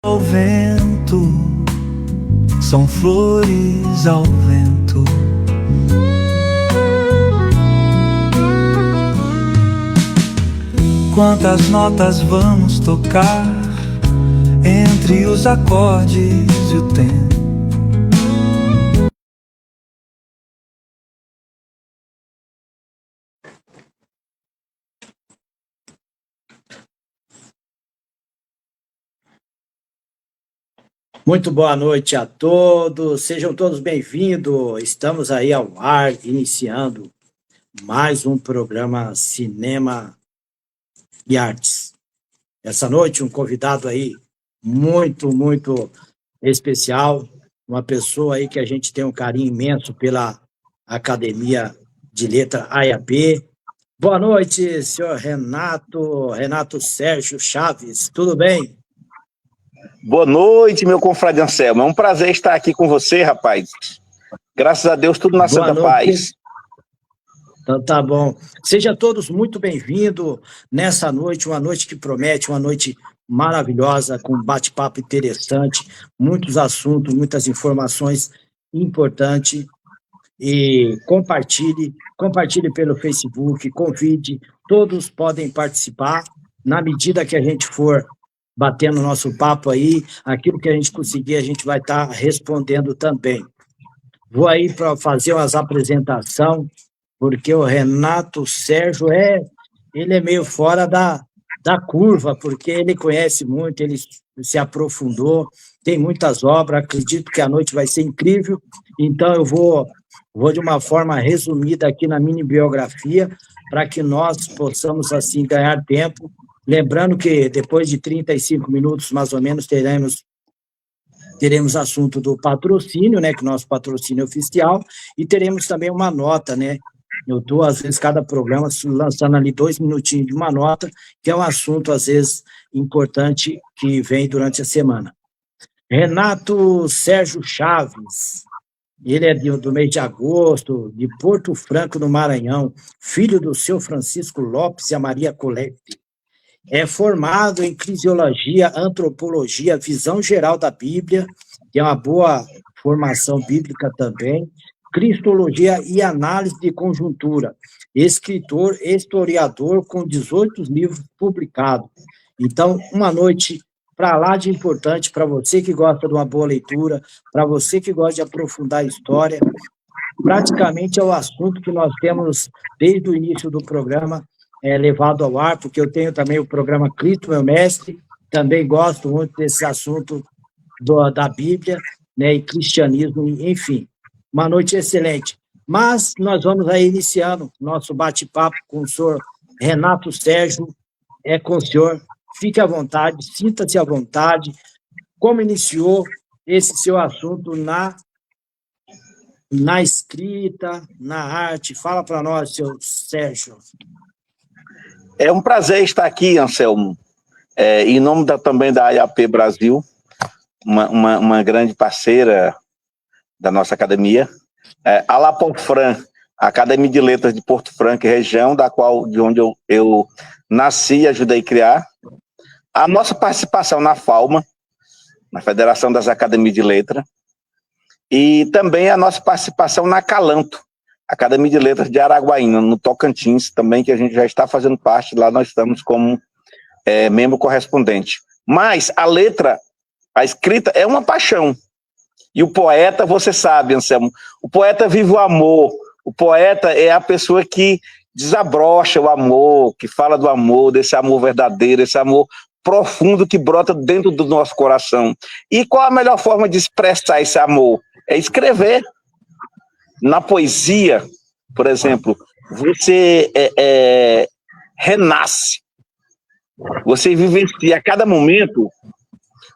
Ao vento, são flores ao vento. Quantas notas vamos tocar entre os acordes e o tempo? Muito boa noite a todos, sejam todos bem-vindos. Estamos aí ao ar, iniciando mais um programa Cinema e Artes. Essa noite, um convidado aí muito especial, uma pessoa aí que a gente tem um carinho imenso pela Academia de Letra AIAP. Boa noite, senhor Renato Sérgio Chaves, tudo bem? Boa noite, meu confrade Anselmo. É um prazer estar aqui com você, rapaz. Graças a Deus, tudo na santa paz. Então tá bom. Sejam todos muito bem-vindos nessa noite, uma noite que promete, uma noite maravilhosa, com um bate-papo interessante, muitos assuntos, muitas informações importantes. E compartilhe pelo Facebook, convide, todos podem participar, na medida que a gente for batendo nosso papo aí, aquilo que a gente conseguir, a gente vai estar respondendo também. Vou aí para fazer umas apresentações, porque o Renato Sérgio ele é meio fora da curva, porque ele conhece muito, ele se aprofundou, tem muitas obras, acredito que a noite vai ser incrível, então eu vou de uma forma resumida aqui na mini biografia, para que nós possamos, assim, ganhar tempo. Lembrando que depois de 35 minutos, mais ou menos, teremos assunto do patrocínio, né, que é o nosso patrocínio oficial, e teremos também uma nota, né? Eu estou, às vezes, cada programa lançando ali 2 minutinhos de uma nota, que é um assunto, às vezes, importante que vem durante a semana. Renato Sérgio Chaves, ele é do mês de agosto, de Porto Franco, no Maranhão, filho do seu Francisco Lopes e a Maria Colette. É formado em Crisiologia, Antropologia, Visão Geral da Bíblia, que é uma boa formação bíblica também, Cristologia e Análise de Conjuntura, escritor, historiador, com 18 livros publicados. Então, uma noite para lá de importante, para você que gosta de uma boa leitura, para você que gosta de aprofundar a história, praticamente é o assunto que nós temos desde o início do programa, levado ao ar, porque eu tenho também o programa Cristo, meu mestre, também gosto muito desse assunto da Bíblia, né, e cristianismo, enfim. Uma noite excelente. Mas nós vamos aí iniciando nosso bate-papo com o senhor Renato Sérgio, com o senhor, fique à vontade, sinta-se à vontade, como iniciou esse seu assunto na escrita, na arte, fala para nós, seu Sérgio. É um prazer estar aqui, Anselmo, em nome também da AIAP Brasil, uma grande parceira da nossa academia, a Lapofran, a Academia de Letras de Porto Franco, região de onde eu nasci e ajudei a criar, a nossa participação na FALMA, na Federação das Academias de Letras, e também a nossa participação na Calanto, Academia de Letras de Araguaína, no Tocantins, também, que a gente já está fazendo parte, lá nós estamos como membro correspondente. Mas a escrita é uma paixão. E o poeta, você sabe, Anselmo, o poeta vive o amor, o poeta é a pessoa que desabrocha o amor, que fala do amor, desse amor verdadeiro, esse amor profundo que brota dentro do nosso coração. E qual a melhor forma de expressar esse amor? É escrever. Na poesia, por exemplo, você renasce, você vivencia a cada momento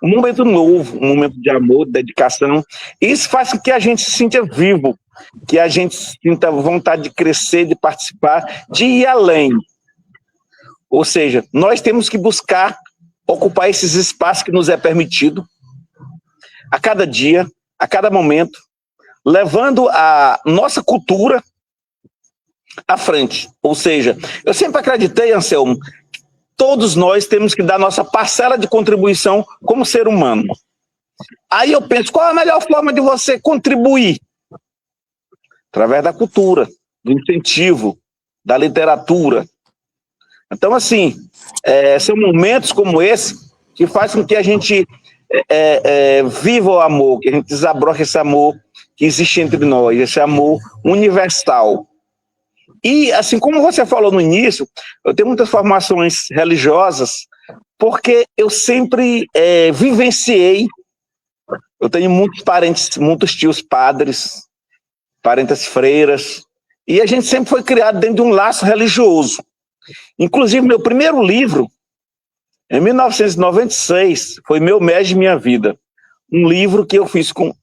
um momento novo, um momento de amor, de dedicação. Isso faz com que a gente se sinta vivo, que a gente sinta vontade de crescer, de participar, de ir além. Ou seja, nós temos que buscar ocupar esses espaços que nos é permitido, a cada dia, a cada momento, levando a nossa cultura à frente. Ou seja, eu sempre acreditei, Anselmo, todos nós temos que dar nossa parcela de contribuição como ser humano. Aí eu penso, qual é a melhor forma de você contribuir? Através da cultura, do incentivo, da literatura. Então, assim, são momentos como esse que faz com que a gente viva o amor, que a gente desabroche esse amor que existe entre nós, esse amor universal. E, assim como você falou no início, eu tenho muitas formações religiosas, porque eu sempre vivenciei. Eu tenho muitos parentes, muitos tios padres, parentes freiras, e a gente sempre foi criado dentro de um laço religioso. Inclusive, meu primeiro livro, em 1996, foi Meu Mestre, Minha Vida. Um livro que eu fiz com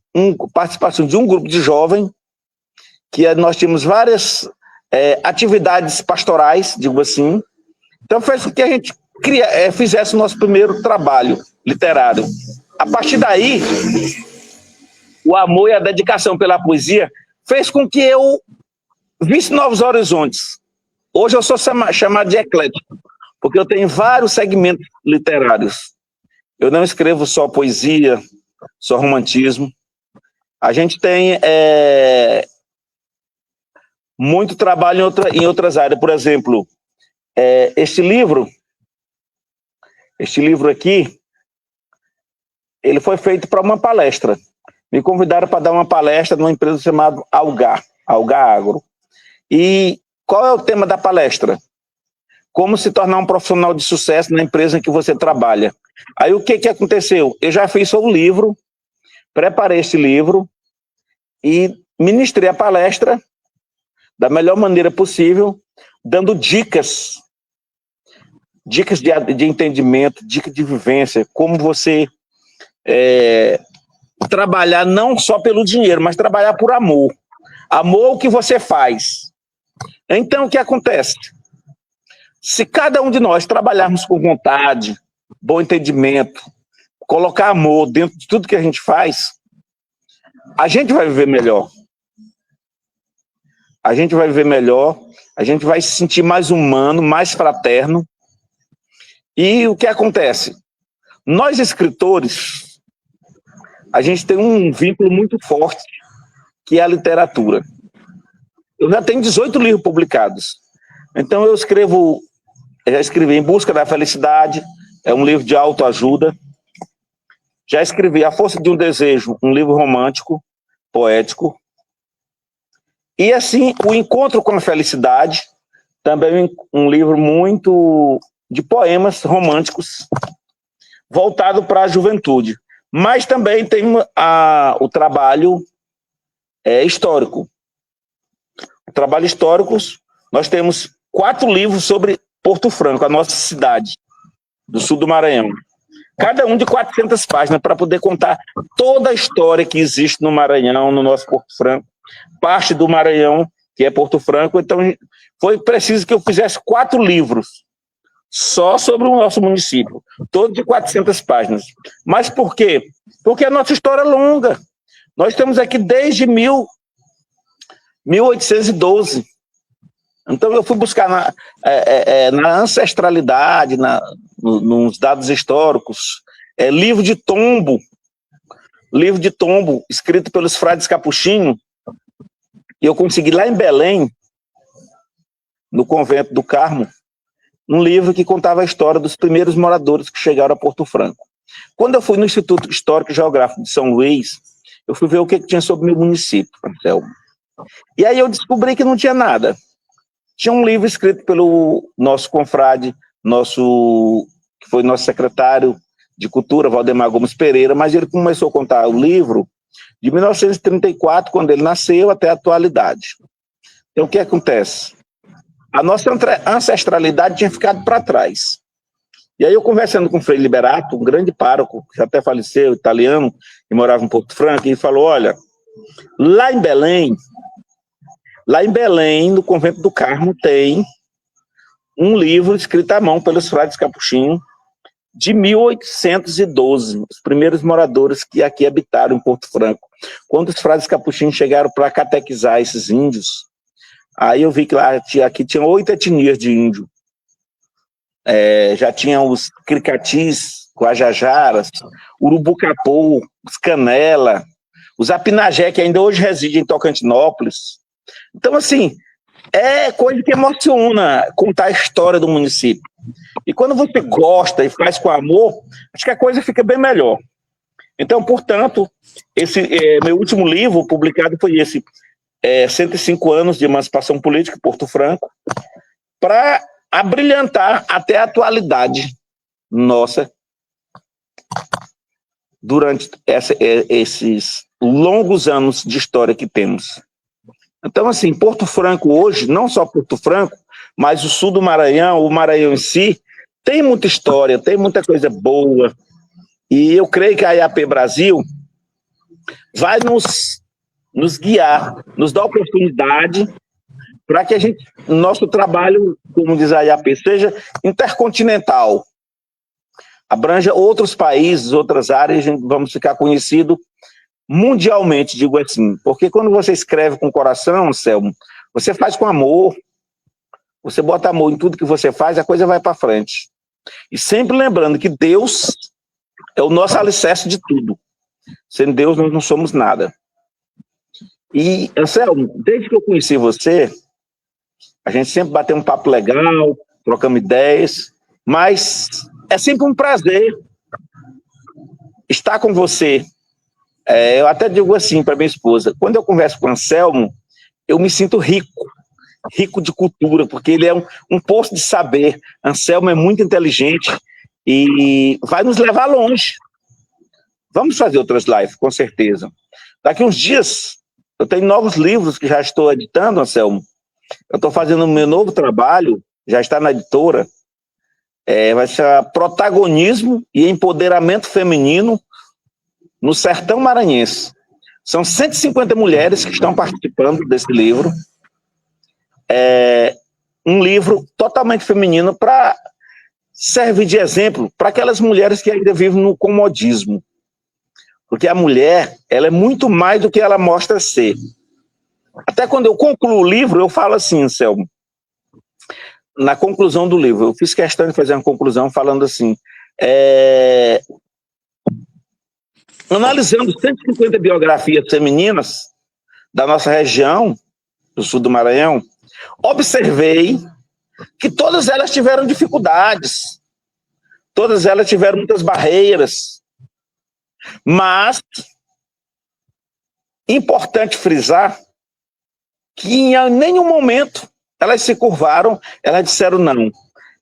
participação de um grupo de jovens, que nós tínhamos várias atividades pastorais, digo assim. Então, fez com que a gente fizesse o nosso primeiro trabalho literário. A partir daí, o amor e a dedicação pela poesia fez com que eu visse novos horizontes. Hoje eu sou chamado de eclético, porque eu tenho vários segmentos literários. Eu não escrevo só poesia, só romantismo. A gente tem muito trabalho em outras áreas. Por exemplo, este livro aqui, ele foi feito para uma palestra. Me convidaram para dar uma palestra numa empresa chamada Algar Agro. E qual é o tema da palestra? Como se tornar um profissional de sucesso na empresa em que você trabalha. Aí o que aconteceu? Eu já fiz o livro, preparei esse livro e ministrei a palestra da melhor maneira possível, dando dicas de entendimento, dicas de vivência, como você trabalhar não só pelo dinheiro, mas trabalhar por amor. Amor é o que você faz. Então, o que acontece? Se cada um de nós trabalharmos com vontade, bom entendimento, colocar amor dentro de tudo que a gente faz, a gente vai viver melhor. A gente vai viver melhor, a gente vai se sentir mais humano, mais fraterno. E o que acontece? Nós, escritores, a gente tem um vínculo muito forte, que é a literatura. Eu já tenho 18 livros publicados. Então eu já escrevi Em Busca da Felicidade, é um livro de autoajuda. Já escrevi A Força de um Desejo, um livro romântico, poético. E assim, O Encontro com a Felicidade, também um livro muito de poemas românticos, voltado para a juventude. Mas também tem o trabalho histórico. O trabalho histórico, nós temos 4 livros sobre Porto Franco, a nossa cidade, do sul do Maranhão. Cada um de 400 páginas, para poder contar toda a história que existe no Maranhão, no nosso Porto Franco. Parte do Maranhão, que é Porto Franco. Então, foi preciso que eu fizesse 4 livros, só sobre o nosso município, todo de 400 páginas. Mas por quê? Porque a nossa história é longa. Nós estamos aqui desde 1812. Então eu fui buscar na ancestralidade, nos dados históricos, livro de tombo, escrito pelos frades capuchinhos, e eu consegui lá em Belém, no convento do Carmo, um livro que contava a história dos primeiros moradores que chegaram a Porto Franco. Quando eu fui no Instituto Histórico e Geográfico de São Luís, eu fui ver o que tinha sobre o meu município, Anselmo. E aí eu descobri que não tinha nada. Tinha um livro escrito pelo nosso confrade, que foi nosso secretário de Cultura, Valdemar Gomes Pereira, mas ele começou a contar o livro de 1934, quando ele nasceu, até a atualidade. Então o que acontece? A nossa ancestralidade tinha ficado para trás. E aí eu conversando com o Frei Liberato, um grande pároco, que até faleceu, italiano, que morava em Porto Franco, e ele falou, olha, lá em Belém, no convento do Carmo, tem um livro escrito à mão pelos frades capuchinhos, de 1812, os primeiros moradores que aqui habitaram em Porto Franco. Quando os frades capuchinhos chegaram para catequizar esses índios, aí eu vi que lá aqui tinha 8 etnias de índio. já tinha os cricatis, guajajaras, urubucapu, os canela, os apinagé, que ainda hoje residem em Tocantinópolis. Então, assim, é coisa que emociona contar a história do município. E quando você gosta e faz com amor, acho que a coisa fica bem melhor. Então, portanto, esse meu último livro publicado foi esse, 105 anos de emancipação política, Porto Franco, para abrilhantar até a atualidade nossa durante esses longos anos de história que temos. Então, assim, Porto Franco hoje, não só Porto Franco, mas o sul do Maranhão, o Maranhão em si, tem muita história, tem muita coisa boa. E eu creio que a IAP Brasil vai nos guiar, nos dar oportunidade para que nosso trabalho, como diz a IAP, seja intercontinental, abranja outros países, outras áreas, vamos ficar conhecidos mundialmente, digo assim, porque quando você escreve com o coração, Anselmo, você faz com amor, você bota amor em tudo que você faz, a coisa vai para frente. E sempre lembrando que Deus é o nosso alicerce de tudo. Sem Deus nós não somos nada. E, Anselmo, desde que eu conheci você, a gente sempre bateu um papo legal, trocamos ideias, mas é sempre um prazer estar com você. Eu até digo assim para minha esposa, quando eu converso com o Anselmo, eu me sinto rico de cultura, porque ele é um poço de saber. Anselmo é muito inteligente e vai nos levar longe. Vamos fazer outras lives, com certeza. Daqui uns dias, eu tenho novos livros que já estou editando, Anselmo. Eu estou fazendo o meu novo trabalho, já está na editora, vai ser Protagonismo e Empoderamento Feminino no Sertão Maranhense. São 150 mulheres que estão participando desse livro. Um livro totalmente feminino para servir de exemplo para aquelas mulheres que ainda vivem no comodismo. Porque a mulher, ela é muito mais do que ela mostra ser. Até quando eu concluo o livro, eu falo assim, Anselmo, na conclusão do livro, eu fiz questão de fazer uma conclusão falando assim, analisando 150 biografias femininas da nossa região, do sul do Maranhão, observei que todas elas tiveram dificuldades, todas elas tiveram muitas barreiras, mas importante frisar que em nenhum momento elas se curvaram, elas disseram não,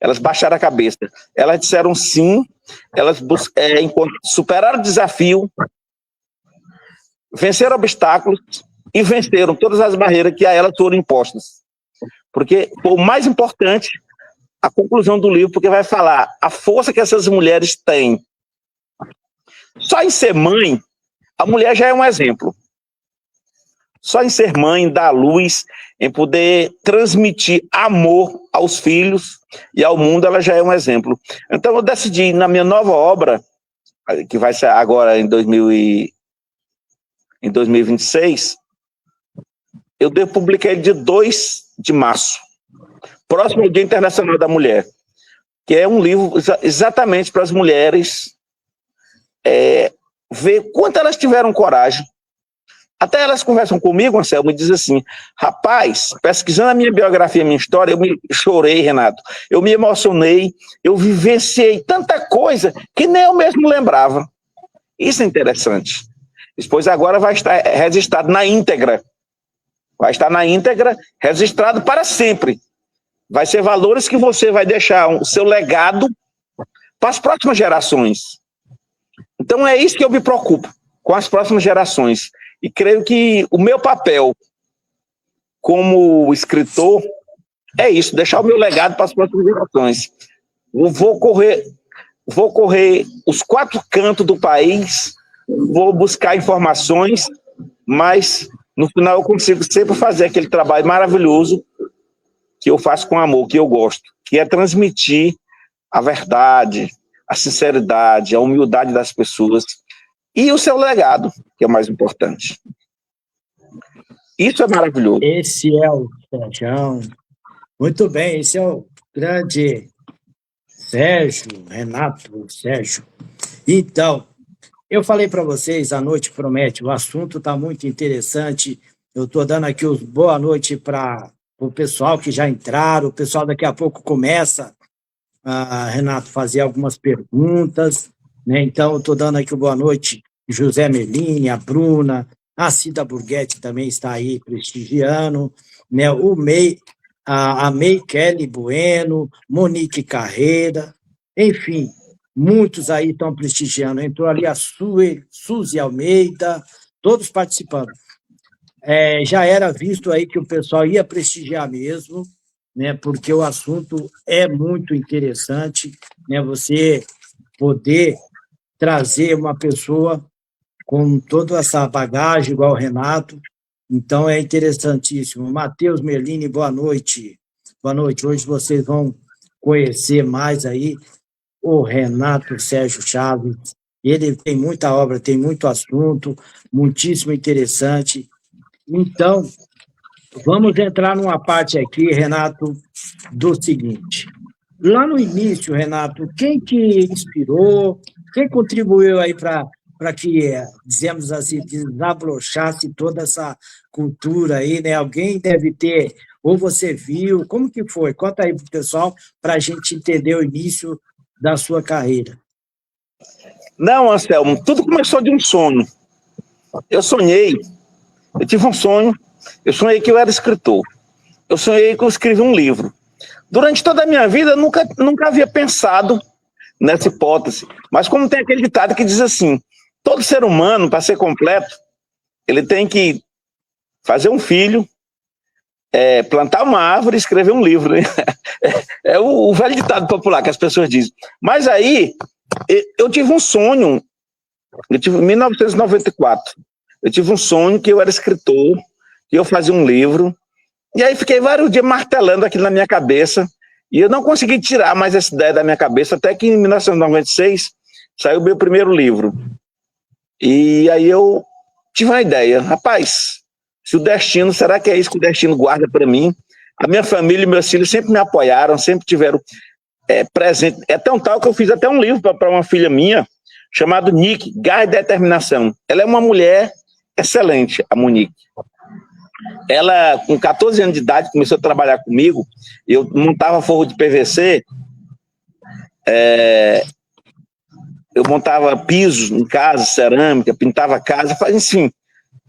elas baixaram a cabeça, elas disseram sim, elas superaram o desafio, venceram obstáculos e venceram todas as barreiras que a elas foram impostas. Porque o mais importante, a conclusão do livro, porque vai falar a força que essas mulheres têm. Só em ser mãe, a mulher já é um exemplo. Só em ser mãe, dar luz, em poder transmitir amor aos filhos e ao mundo, ela já é um exemplo. Então eu decidi, na minha nova obra, que vai ser agora em 2026, eu publiquei dia 2 de março, próximo ao Dia Internacional da Mulher, que é um livro exatamente para as mulheres ver quanto elas tiveram coragem. Até elas conversam comigo, Anselmo, e dizem assim, rapaz, pesquisando a minha biografia, a minha história, eu me chorei, Renato, eu me emocionei, eu vivenciei tanta coisa que nem eu mesmo lembrava. Isso é interessante. Depois agora vai estar registrado na íntegra. Vai estar na íntegra, registrado para sempre. Vai ser valores que você vai deixar o seu legado para as próximas gerações. Então é isso que eu me preocupo, com as próximas gerações. E creio que o meu papel como escritor é isso, deixar o meu legado para as próximas gerações. Eu vou correr os 4 cantos do país, vou buscar informações, mas no final eu consigo sempre fazer aquele trabalho maravilhoso que eu faço com amor, que eu gosto, que é transmitir a verdade, a sinceridade, a humildade das pessoas e o seu legado, que é o mais importante. Isso é maravilhoso. Esse é o Sérgio. Muito bem, esse é o grande Sérgio. Então, eu falei para vocês, a noite promete, o assunto está muito interessante. Eu estou dando aqui os boa noite para o pessoal que já entraram, o pessoal daqui a pouco começa Renato, fazer algumas perguntas, né? Então, eu estou dando aqui o boa noite, José Merlini, a Bruna, a Cida Burguetti também está aí prestigiando, né? A May Kelly Bueno, Monique Carreira, enfim, muitos aí estão prestigiando. Entrou ali a Suzy Almeida, todos participando. Já era visto aí que o pessoal ia prestigiar mesmo, né, porque o assunto é muito interessante, né, você poder trazer uma pessoa com toda essa bagagem, igual o Renato, então é interessantíssimo. Matheus Merlini, boa noite. Boa noite, hoje vocês vão conhecer mais aí o Renato Sérgio Chaves, ele tem muita obra, tem muito assunto, muitíssimo interessante. Então, vamos entrar numa parte aqui, Renato, do seguinte. Lá no início, Renato, quem que inspirou, quem contribuiu aí para que, dizemos assim, desabrochasse toda essa cultura aí, né? Alguém deve ter, ou você viu, como que foi? Conta aí para o pessoal, para a gente entender o início da sua carreira. Não, Anselmo, tudo começou de um sonho. Eu tive um sonho, eu sonhei que eu era escritor. Eu sonhei que eu escrevi um livro. Durante toda a minha vida, eu nunca havia pensado nessa hipótese. Mas como tem aquele ditado que diz assim, todo ser humano, para ser completo, ele tem que fazer um filho, plantar uma árvore e escrever um livro. Né? É o velho ditado popular que as pessoas dizem. Mas aí, eu tive um sonho, em 1994, eu tive um sonho que eu era escritor, que eu fazia um livro, e aí fiquei vários dias martelando aquilo na minha cabeça, e eu não consegui tirar mais essa ideia da minha cabeça, até que em 1996 saiu o meu primeiro livro. E aí eu tive uma ideia, rapaz, se o destino, será que é isso que o destino guarda para mim? A minha família e meus filhos sempre me apoiaram, sempre tiveram presente. É tão tal que eu fiz até um livro para uma filha minha, chamado Nick, Garra e Determinação. Ela é uma mulher excelente, a Monique. Ela, com 14 anos de idade, começou a trabalhar comigo. Eu montava forro de PVC, eu montava pisos em casa, cerâmica, pintava casa, enfim,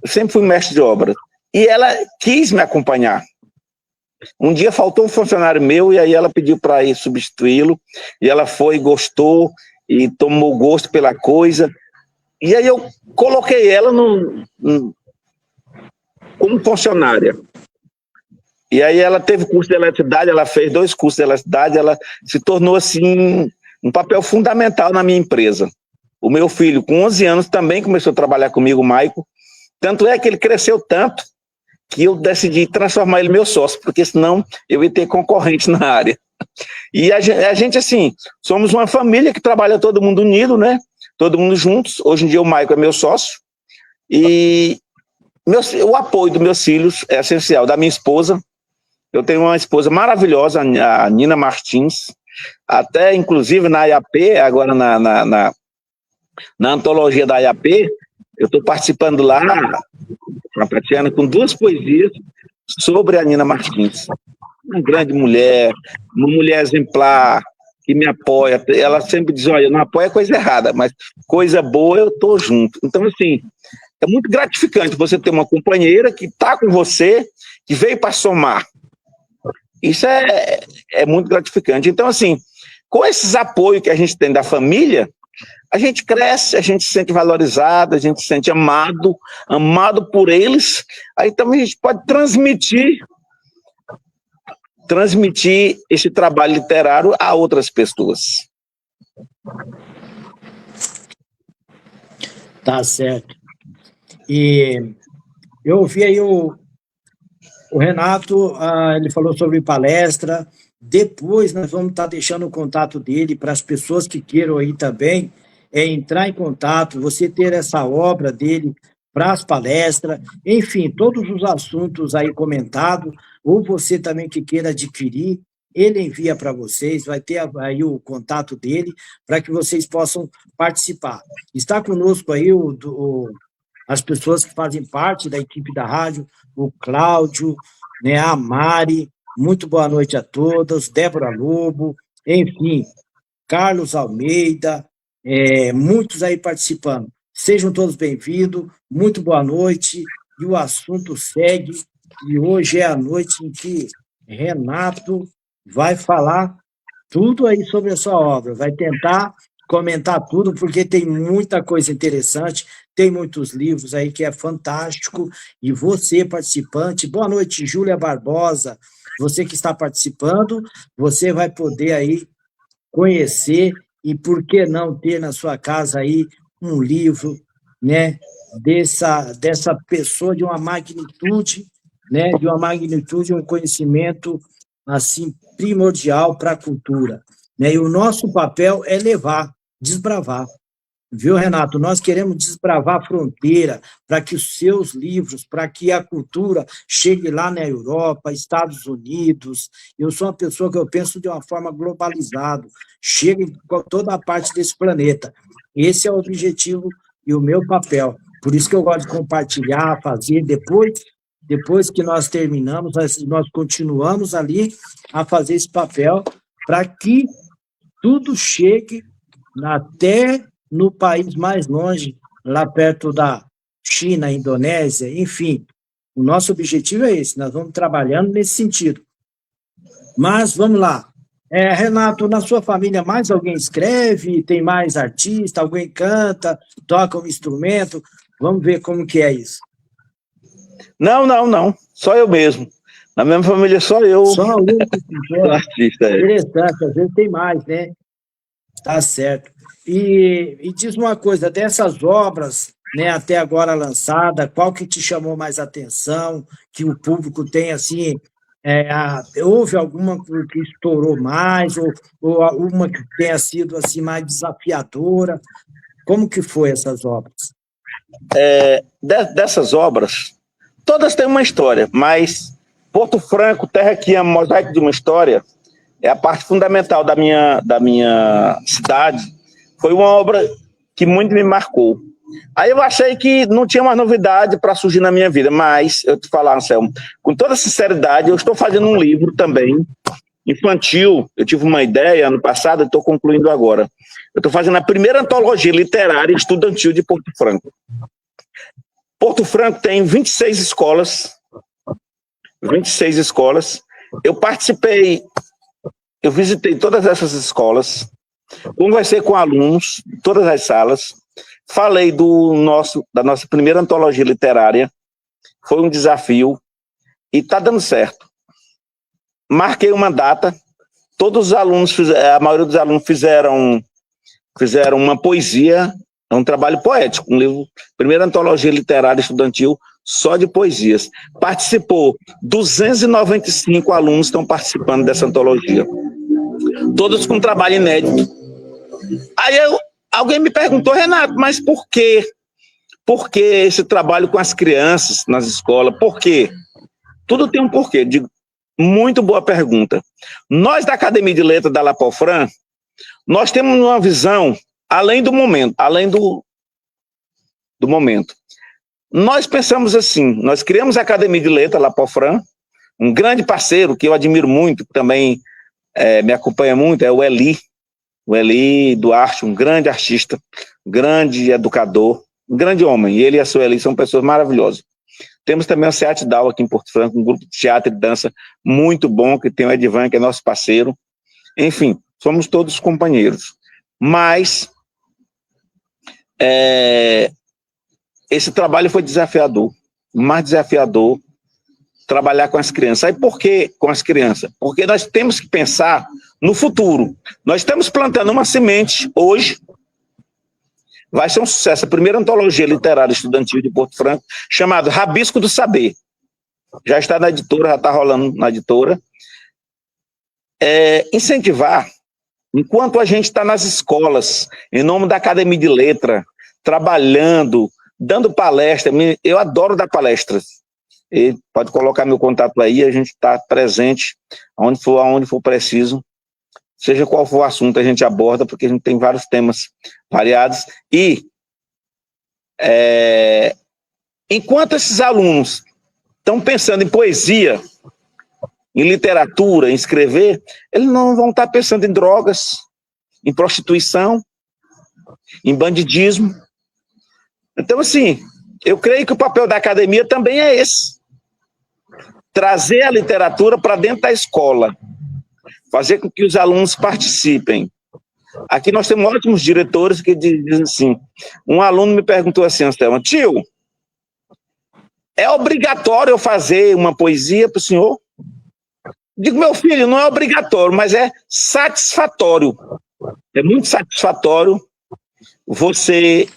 eu sempre fui mestre de obra. E ela quis me acompanhar. Um dia faltou um funcionário meu e aí ela pediu para ir substituí-lo, e ela foi, gostou e tomou gosto pela coisa, e aí eu coloquei ela como funcionária. E aí ela teve curso de eletricidade, ela fez 2 cursos de eletricidade, ela se tornou assim um papel fundamental na minha empresa. O meu filho, com 11 anos, também começou a trabalhar comigo, o Maico, tanto é que ele cresceu tanto que eu decidi transformar ele em meu sócio, porque senão eu ia ter concorrente na área. E a gente, assim, somos uma família que trabalha todo mundo unido, né? Todo mundo juntos. Hoje em dia o Maico é meu sócio. E o apoio dos meus filhos é essencial. Da minha esposa, eu tenho uma esposa maravilhosa, a Nina Martins, até inclusive na IAP, agora na antologia da IAP, eu estou participando lá, com a Tatiana, com 2 poesias sobre a Nina Martins. Uma grande mulher, uma mulher exemplar, que me apoia. Ela sempre diz, olha, eu não apoio coisa errada, mas coisa boa eu estou junto. Então, assim, é muito gratificante você ter uma companheira que está com você, que veio para somar. Isso é muito gratificante. Então, assim, com esses apoios que a gente tem da família, a gente cresce, a gente se sente valorizado, a gente se sente amado por eles. Aí também a gente pode transmitir esse trabalho literário a outras pessoas. Tá certo. E eu ouvi aí o Renato, ele falou sobre palestra. Depois nós vamos estar deixando o contato dele para as pessoas que queiram aí também entrar em contato, você ter essa obra dele para as palestras, enfim, todos os assuntos aí comentados, ou você também que queira adquirir, ele envia para vocês, vai ter aí o contato dele, para que vocês possam participar. Está conosco aí as pessoas que fazem parte da equipe da rádio, o Cláudio, né, a Mari, muito boa noite a todas, Débora Lobo, enfim, Carlos Almeida, muitos aí participando. Sejam todos bem-vindos, muito boa noite, e o assunto segue, e hoje é a noite em que Renato vai falar tudo aí sobre a sua obra, vai tentar comentar tudo, porque tem muita coisa interessante, tem muitos livros aí que é fantástico, e você, participante, boa noite, Júlia Barbosa, você que está participando, você vai poder aí conhecer e, por que não, ter na sua casa aí um livro, né, dessa pessoa de uma magnitude, né, um conhecimento, assim, primordial para a cultura, né, e o nosso papel é levar, desbravar, viu, Renato? Nós queremos desbravar a fronteira para que os seus livros, para que a cultura chegue lá na Europa, Estados Unidos. Eu sou uma pessoa que eu penso de uma forma globalizada, chegue em toda a parte desse planeta. Esse é o objetivo e o meu papel. Por isso que eu gosto de compartilhar, fazer. Depois que nós terminamos, nós continuamos ali a fazer esse papel para que tudo chegue até no país mais longe, lá perto da China, Indonésia, enfim. O nosso objetivo é esse, nós vamos trabalhando nesse sentido. Mas, vamos lá. Renato, na sua família, mais alguém escreve? Tem mais artista? Alguém canta? Toca um instrumento? Vamos ver como que é isso. Não. Só eu mesmo. Na minha família, só eu. Só o único pintor. Artista, Interessante, às vezes tem mais, né? Tá certo. E diz uma coisa, dessas obras, né, até agora lançada, qual que te chamou mais atenção, que o público tem, assim, houve alguma que estourou mais, ou uma que tenha sido, assim, mais desafiadora? Como que foi essas obras? Dessas obras, todas têm uma história, mas Porto Franco, terra que é mosaico de uma história, é a parte fundamental da minha cidade. Foi uma obra que muito me marcou. Aí eu achei que não tinha mais novidade para surgir na minha vida, mas, eu te falar, Anselmo, com toda sinceridade, eu estou fazendo um livro também, infantil. Eu tive uma ideia ano passado, estou concluindo agora. Eu estou fazendo a primeira antologia literária estudantil de Porto Franco. Porto Franco tem 26 escolas. 26 escolas. Eu participei, eu visitei todas essas escolas, conversei com alunos, todas as salas, falei da nossa primeira antologia literária, foi um desafio e está dando certo. Marquei uma data, todos os alunos, a maioria dos alunos fizeram uma poesia, é um trabalho poético, um livro, primeira antologia literária estudantil só de poesias. Participou, 295 alunos estão participando dessa antologia, todos com trabalho inédito. Aí alguém me perguntou, Renato, mas por quê? Por que esse trabalho com as crianças nas escolas? Por quê? Tudo tem um porquê. Digo, muito boa pergunta. Nós da Academia de Letras da Lapofran, nós temos uma visão além do momento, momento. Nós pensamos assim, nós criamos a Academia de Letras Lapofran, um grande parceiro que eu admiro muito, que também me acompanha muito, é o Eli Duarte, um grande artista, grande educador, um grande homem, e ele e a Sueli são pessoas maravilhosas. Temos também o Seat Dal aqui em Porto Franco, um grupo de teatro e dança muito bom, que tem o Edvan, que é nosso parceiro. Enfim, somos todos companheiros. Mas esse trabalho foi desafiador, mais desafiador, trabalhar com as crianças. Aí por que com as crianças? Porque nós temos que pensar no futuro. Nós estamos plantando uma semente hoje, vai ser um sucesso, a primeira antologia literária estudantil de Porto Franco, chamada Rabisco do Saber. Já está na editora, já está rolando na editora. Incentivar, enquanto a gente está nas escolas, em nome da Academia de Letra, trabalhando, dando palestra. Eu adoro dar palestras. E pode colocar meu contato aí, a gente está presente aonde for preciso, seja qual for o assunto a gente aborda, porque a gente tem vários temas variados. E enquanto esses alunos estão pensando em poesia, em literatura, em escrever, eles não vão estar pensando em drogas, em prostituição, em bandidismo. Então, assim, eu creio que o papel da academia também é esse. Trazer a literatura para dentro da escola, fazer com que os alunos participem. Aqui nós temos ótimos diretores que dizem assim, um aluno me perguntou assim, Anselmo, tio, é obrigatório eu fazer uma poesia para o senhor? Digo, meu filho, não é obrigatório, mas é satisfatório. É muito satisfatório você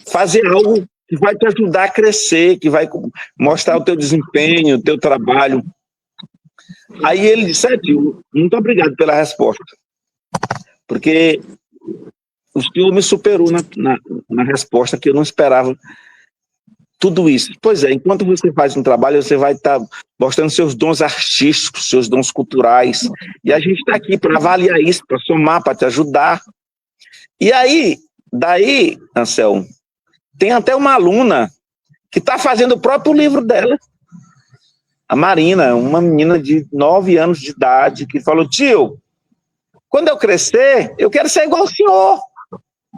fazer algo que vai te ajudar a crescer, que vai mostrar o teu desempenho, o teu trabalho. Aí ele disse, tio, muito obrigado pela resposta, porque o senhor me superou na resposta, que eu não esperava tudo isso. Pois é, enquanto você faz um trabalho, você vai estar mostrando seus dons artísticos, seus dons culturais, e a gente está aqui para avaliar isso, para somar, para te ajudar. E aí, daí, Anselmo, tem até uma aluna que está fazendo o próprio livro dela, a Marina, uma menina de 9 anos de idade, que falou, tio, quando eu crescer, eu quero ser igual ao senhor,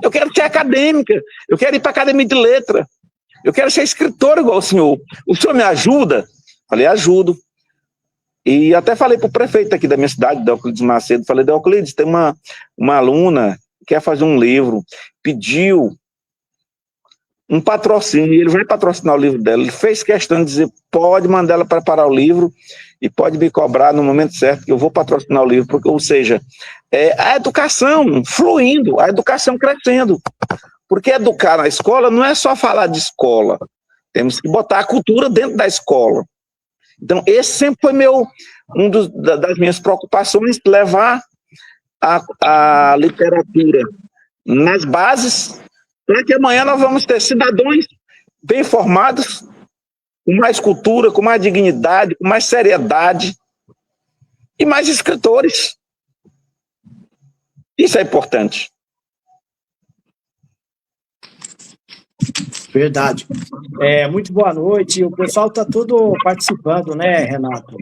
eu quero ser acadêmica, eu quero ir para a academia de letra, eu quero ser escritora igual ao senhor me ajuda? Falei, ajudo. E até falei para o prefeito aqui da minha cidade, Deoclides Macedo, falei, Deoclides, tem uma aluna que quer fazer um livro, pediu um patrocínio, e ele vai patrocinar o livro dela. Ele fez questão de dizer, pode mandar ela preparar o livro e pode me cobrar no momento certo, que eu vou patrocinar o livro, porque, ou seja, a educação fluindo, a educação crescendo. Porque educar na escola não é só falar de escola, temos que botar a cultura dentro da escola. Então, esse sempre foi das minhas preocupações, levar a literatura nas bases, para que amanhã nós vamos ter cidadãos bem formados, com mais cultura, com mais dignidade, com mais seriedade, e mais escritores. Isso é importante. Verdade. Muito boa noite. O pessoal está todo participando, né, Renato?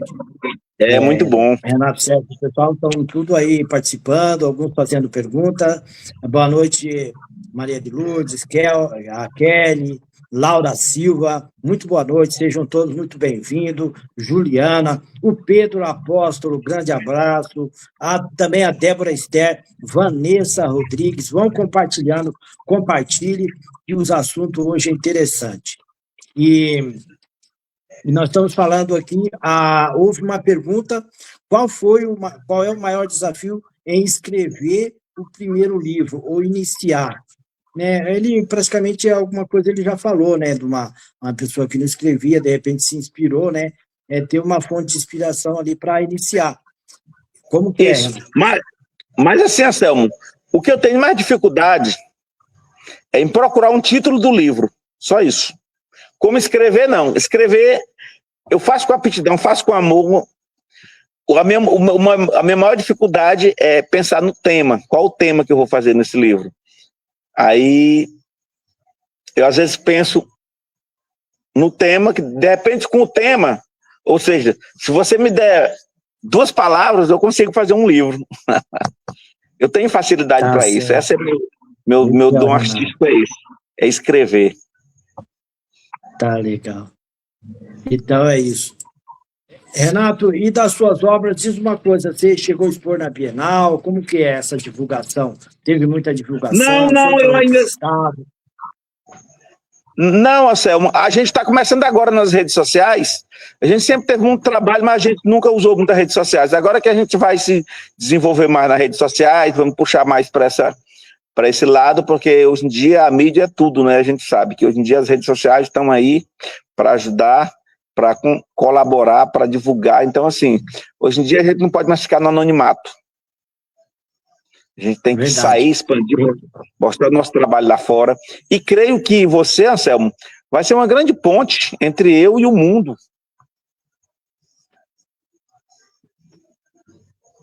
Muito bom. Renato Sérgio, o pessoal estão tudo aí participando, alguns fazendo pergunta. Boa noite, Maria de Lourdes, a Kelly, Laura Silva, muito boa noite, sejam todos muito bem-vindos. Juliana, o Pedro Apóstolo, grande abraço. Também a Débora Esther, Vanessa Rodrigues, vão compartilhando, compartilhe, que os assuntos hoje é interessante. E nós estamos falando aqui, houve uma pergunta, qual é o maior desafio em escrever o primeiro livro, ou iniciar? Né? Ele, praticamente, alguma coisa ele já falou, né, de uma pessoa que não escrevia, de repente se inspirou, né, ter uma fonte de inspiração ali para iniciar. Como que isso. Mas assim, Anselmo, o que eu tenho mais dificuldade é em procurar um título do livro, só isso. Como escrever, não. Escrever, eu faço com aptidão, faço com amor. A minha maior dificuldade é pensar no tema. Qual o tema que eu vou fazer nesse livro? Aí, eu às vezes penso no tema, que de repente com o tema, ou seja, se você me der 2 palavras, eu consigo fazer um livro. Eu tenho facilidade para isso. Esse é meu dom artístico, é esse, é escrever. Tá legal. Então é isso. Renato, e das suas obras, diz uma coisa, você chegou a expor na Bienal, como que é essa divulgação? Teve muita divulgação? Não, eu ainda... Não, Anselmo, a gente está começando agora nas redes sociais, a gente sempre teve muito trabalho, mas a gente nunca usou muitas redes sociais. Agora que a gente vai se desenvolver mais nas redes sociais, vamos puxar mais para esse lado, porque hoje em dia a mídia é tudo, né? A gente sabe que hoje em dia as redes sociais estão aí para ajudar, para colaborar, para divulgar. Então, assim, hoje em dia a gente não pode mais ficar no anonimato. A gente tem que sair, expandir, mostrar o nosso trabalho lá fora. E creio que você, Anselmo, vai ser uma grande ponte entre eu e o mundo.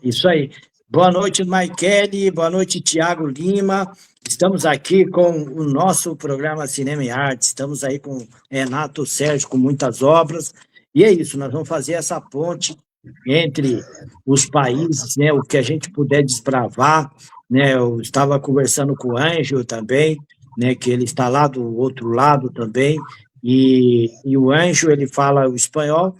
Isso aí. Boa noite, Maikele. Boa noite, Tiago Lima. Estamos aqui com o nosso programa Cinema e Arte. Estamos aí com Renato Sérgio, com muitas obras. E é isso, nós vamos fazer essa ponte entre os países, né, o que a gente puder desbravar, né? Eu estava conversando com o Ângelo também, né, que ele está lá do outro lado também, e o Ângelo, ele fala o espanhol.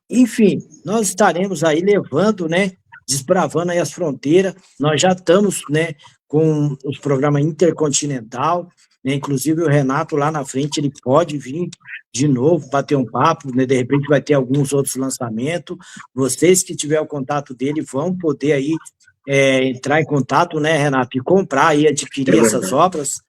Enfim, nós estaremos aí levando, né, desbravando aí as fronteiras. Nós já estamos, né, com os programas intercontinental, né, inclusive o Renato lá na frente, ele pode vir de novo, bater um papo, né, de repente vai ter alguns outros lançamentos. Vocês que tiverem o contato dele vão poder aí entrar em contato, né, Renato, e comprar e adquirir essas obras.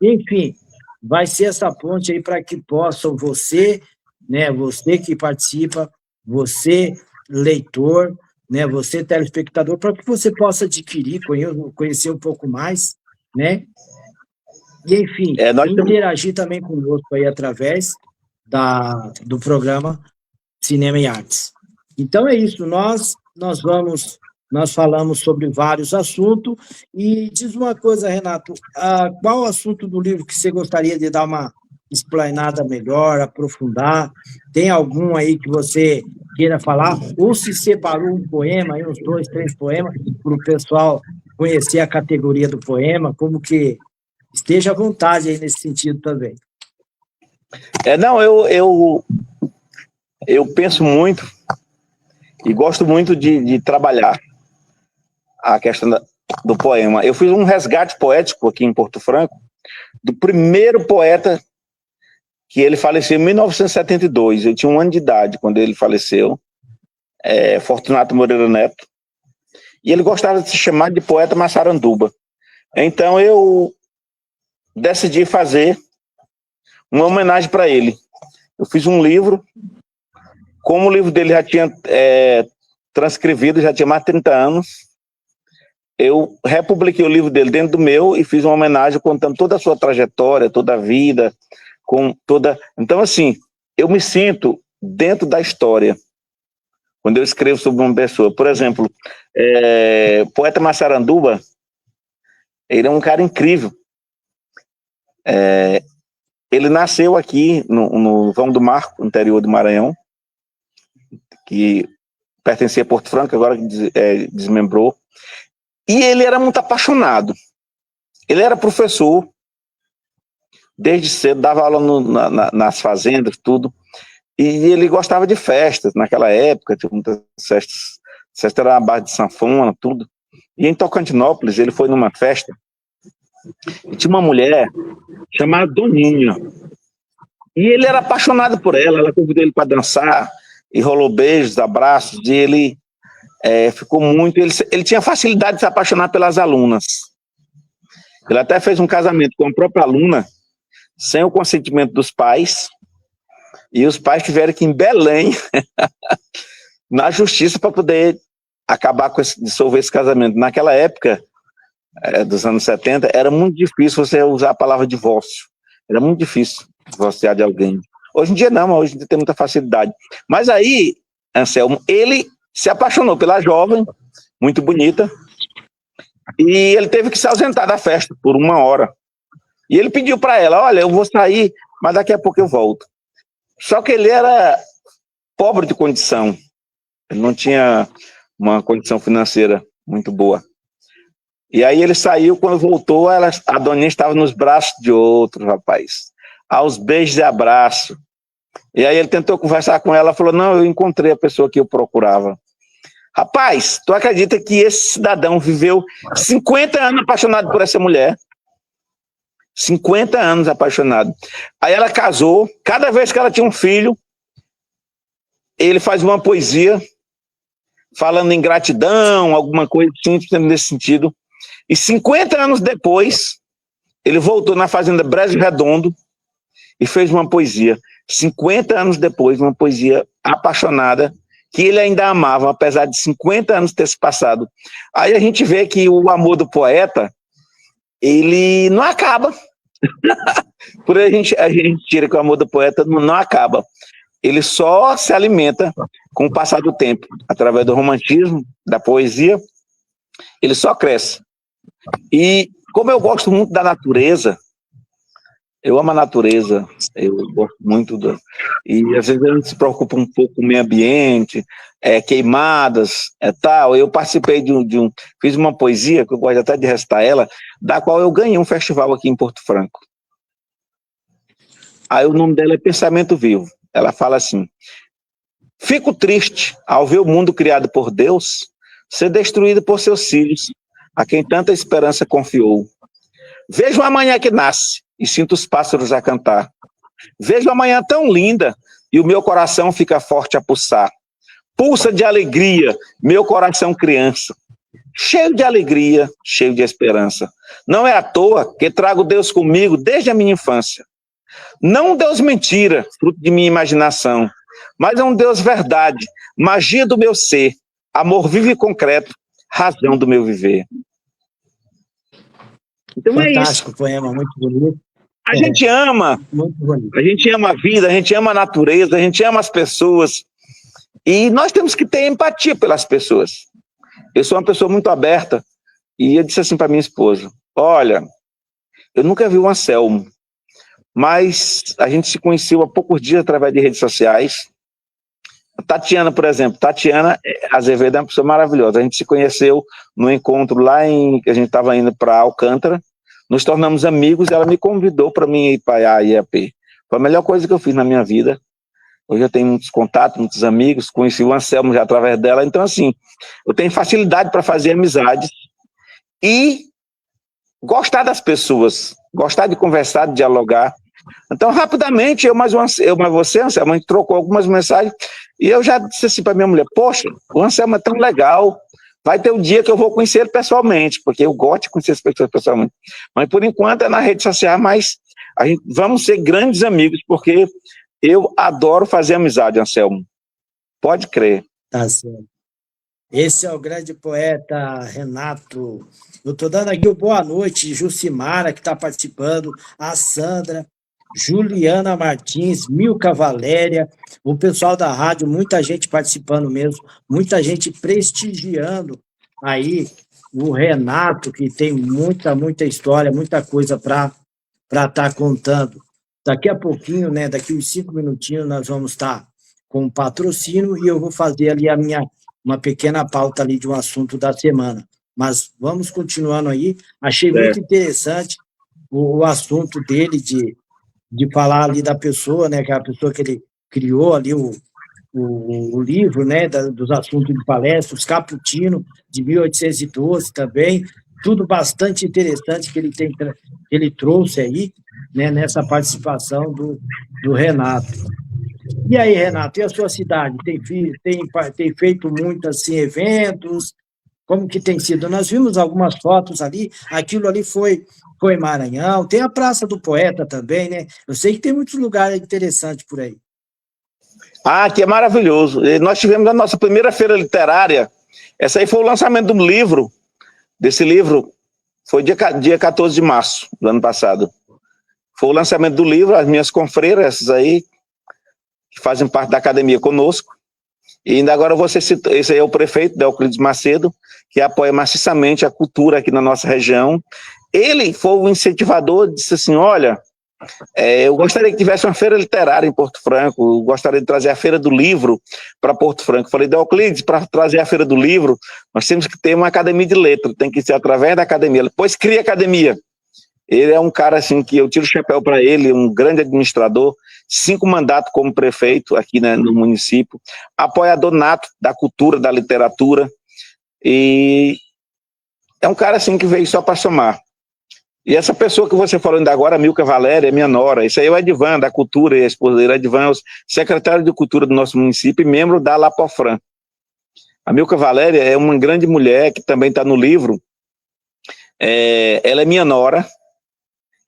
Enfim, vai ser essa ponte aí para que possam você, né, você que participa, você leitor, né, você telespectador, para que você possa adquirir, conhecer um pouco mais, né? E, enfim, interagir também conosco aí através do programa Cinema e Artes. Então é isso, nós falamos sobre vários assuntos, e diz uma coisa, Renato, qual o assunto do livro que você gostaria de dar uma explanada melhor, aprofundar? Tem algum aí que você queira falar? Ou se separou um poema, aí uns 2, 3 poemas, para o pessoal conhecer a categoria do poema, como que esteja à vontade aí nesse sentido também. Não, eu penso muito e gosto muito de trabalhar a questão do poema. Eu fiz um resgate poético aqui em Porto Franco do primeiro poeta que ele faleceu em 1972. Eu tinha 1 ano de idade quando ele faleceu, Fortunato Moreira Neto, e ele gostava de se chamar de poeta Massaranduba. Então eu decidi fazer uma homenagem para ele. Eu fiz um livro, como o livro dele já tinha transcrevido, já tinha mais de 30 anos, eu republiquei o livro dele dentro do meu e fiz uma homenagem contando toda a sua trajetória, toda a vida, com toda... Então, assim, eu me sinto dentro da história quando eu escrevo sobre uma pessoa. Por exemplo, poeta Massaranduba, ele é um cara incrível. Ele nasceu aqui no Vão do Mar, interior do Maranhão, que pertencia a Porto Franco, agora desmembrou. E ele era muito apaixonado. Ele era professor, desde cedo, dava aula nas fazendas, tudo. E ele gostava de festas, naquela época, tinha muitas festas. Festa era a base de sanfona, tudo. E em Tocantinópolis, ele foi numa festa, e tinha uma mulher chamada Doninha. E ele era apaixonado por ela convidou ele para dançar, e rolou beijos, abraços, e ele ficou muito... Ele tinha facilidade de se apaixonar pelas alunas. Ele até fez um casamento com a própria aluna, sem o consentimento dos pais, e os pais tiveram que ir em Belém, na justiça, para poder acabar com dissolver esse casamento. Naquela época, dos anos 70, era muito difícil você usar a palavra divórcio. Era muito difícil divorciar de alguém. Hoje em dia não, hoje em dia tem muita facilidade. Mas aí, Anselmo, ele se apaixonou pela jovem, muito bonita, e ele teve que se ausentar da festa por 1 hora. E ele pediu para ela, olha, eu vou sair, mas daqui a pouco eu volto. Só que ele era pobre de condição. Ele não tinha uma condição financeira muito boa. E aí ele saiu, quando voltou, a Doninha estava nos braços de outro rapaz. Aos beijos e abraços. E aí ele tentou conversar com ela, falou, não, eu encontrei a pessoa que eu procurava. Rapaz, tu acredita que esse cidadão viveu 50 anos apaixonado por essa mulher? 50 anos apaixonado. Aí ela casou, cada vez que ela tinha um filho, ele faz uma poesia, falando em gratidão, alguma coisa assim, nesse sentido. E 50 anos depois, ele voltou na fazenda Brejo Redondo e fez uma poesia. 50 anos depois, uma poesia apaixonada, que ele ainda amava, apesar de 50 anos ter se passado. Aí a gente vê que o amor do poeta, ele não acaba. Por aí a gente tira que o amor do poeta não acaba. Ele só se alimenta com o passar do tempo, através do romantismo, da poesia, ele só cresce. E como eu gosto muito da natureza, eu amo a natureza, eu gosto muito e às vezes a gente se preocupa um pouco com o meio ambiente, queimadas, tal. Eu participei fiz uma poesia, que eu gosto até de recitar ela, da qual eu ganhei um festival aqui em Porto Franco. Aí o nome dela é Pensamento Vivo. Ela fala assim: fico triste ao ver o mundo criado por Deus ser destruído por seus filhos, a quem tanta esperança confiou. Vejo a manhã que nasce e sinto os pássaros a cantar. Vejo a manhã tão linda e o meu coração fica forte a pulsar. Pulsa de alegria, meu coração criança. Cheio de alegria, cheio de esperança. Não é à toa que trago Deus comigo desde a minha infância. Não um Deus mentira, fruto de minha imaginação, mas é um Deus verdade, magia do meu ser, amor vivo e concreto, razão do meu viver. Então fantástico, é isso. Poema, muito bonito. A gente ama, a gente ama a vida, a gente ama a natureza, a gente ama as pessoas, e nós temos que ter empatia pelas pessoas. Eu sou uma pessoa muito aberta, e eu disse assim para minha esposa: olha, eu nunca vi o Anselmo, mas a gente se conheceu há poucos dias através de redes sociais. A Tatiana, por exemplo, Tatiana Azevedo é uma pessoa maravilhosa. A gente se conheceu no encontro lá que a gente estava indo para Alcântara, nos tornamos amigos e ela me convidou para mim ir para a IAP. Foi a melhor coisa que eu fiz na minha vida. Hoje eu tenho muitos contatos, muitos amigos, conheci o Anselmo já através dela. Então, assim, eu tenho facilidade para fazer amizades e gostar das pessoas, gostar de conversar, de dialogar. Então, rapidamente, eu mais você, Anselmo, a gente trocou algumas mensagens e eu já disse assim para minha mulher: poxa, o Anselmo é tão legal, vai ter um dia que eu vou conhecer ele pessoalmente, porque eu gosto de conhecer as pessoas pessoalmente. Mas, por enquanto, é na rede social, mas vamos ser grandes amigos, porque eu adoro fazer amizade, Anselmo. Pode crer. Tá certo. Esse é o grande poeta Renato. Eu estou dando aqui o boa noite, Jucimara, que está participando, a Sandra, Juliana Martins, Milka Valéria, o pessoal da rádio, muita gente participando mesmo, muita gente prestigiando aí o Renato, que tem muita história, muita coisa para estar contando. Daqui a pouquinho, né, daqui uns 5 minutinhos, nós vamos estar com o patrocínio e eu vou fazer ali uma pequena pauta ali de um assunto da semana. Mas vamos continuando aí. Achei muito interessante o assunto dele de falar ali da pessoa, né, que é a pessoa que ele criou ali o livro, né, dos assuntos de palestra, os Caputino, de 1812 também, tudo bastante interessante que ele trouxe aí, né, nessa participação do Renato. E aí, Renato, e a sua cidade? Tem feito muitos assim, eventos? Como que tem sido? Nós vimos algumas fotos ali, aquilo ali foi Maranhão, tem a Praça do Poeta também, né? Eu sei que tem muitos lugares interessantes por aí. Que é maravilhoso. Nós tivemos a nossa primeira feira literária, essa aí foi o lançamento do livro, desse livro, foi dia 14 de março do ano passado. Foi o lançamento do livro, as minhas confreiras, essas aí, que fazem parte da academia conosco. E ainda agora você citou, esse aí é o prefeito, Deoclides Macedo, que apoia maciçamente a cultura aqui na nossa região. Ele foi o incentivador, disse assim: olha, eu gostaria que tivesse uma feira literária em Porto Franco, eu gostaria de trazer a Feira do Livro para Porto Franco. Falei: Deoclides, para trazer a Feira do Livro, nós temos que ter uma academia de letras, tem que ser através da academia. Depois cria academia. Ele é um cara assim que eu tiro o chapéu para ele, um grande administrador, 5 mandatos como prefeito aqui, né, no município, apoiador nato da cultura, da literatura, e é um cara assim que veio só para somar. E essa pessoa que você falou ainda agora, Milka Valéria, é minha nora. Isso aí é o Edvan, da Cultura, e a esposa dele, Edvan, é o secretário de Cultura do nosso município e membro da Lapofran. A Milka Valéria é uma grande mulher que também está no livro. Ela é minha nora.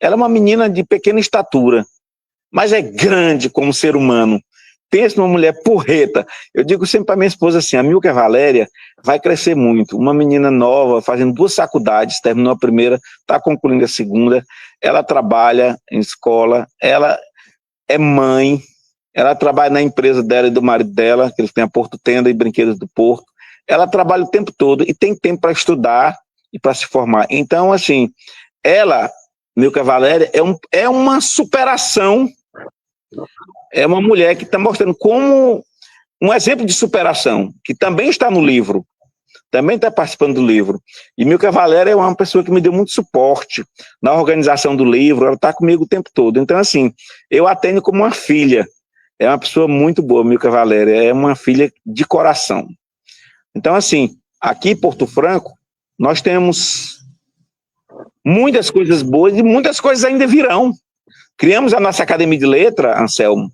Ela é uma menina de pequena estatura, mas é grande como ser humano. Pensa numa mulher porreta. Eu digo sempre para minha esposa assim, a Milka Valéria vai crescer muito. Uma menina nova, fazendo 2 faculdades, terminou a primeira, está concluindo a segunda. Ela trabalha em escola, ela é mãe, ela trabalha na empresa dela e do marido dela, que eles têm a Porto Tenda e Brinquedos do Porto. Ela trabalha o tempo todo e tem tempo para estudar e para se formar. Então, assim, ela, Milka Valéria, é uma superação. É uma mulher que está mostrando como um exemplo de superação, que também está no livro, também está participando do livro. E Milka Valéria é uma pessoa que me deu muito suporte na organização do livro, ela está comigo o tempo todo. Então, assim, eu a tenho como uma filha. É uma pessoa muito boa, Milka Valéria, é uma filha de coração. Então, assim, aqui em Porto Franco, nós temos muitas coisas boas e muitas coisas ainda virão. Criamos a nossa Academia de Letra, Anselmo,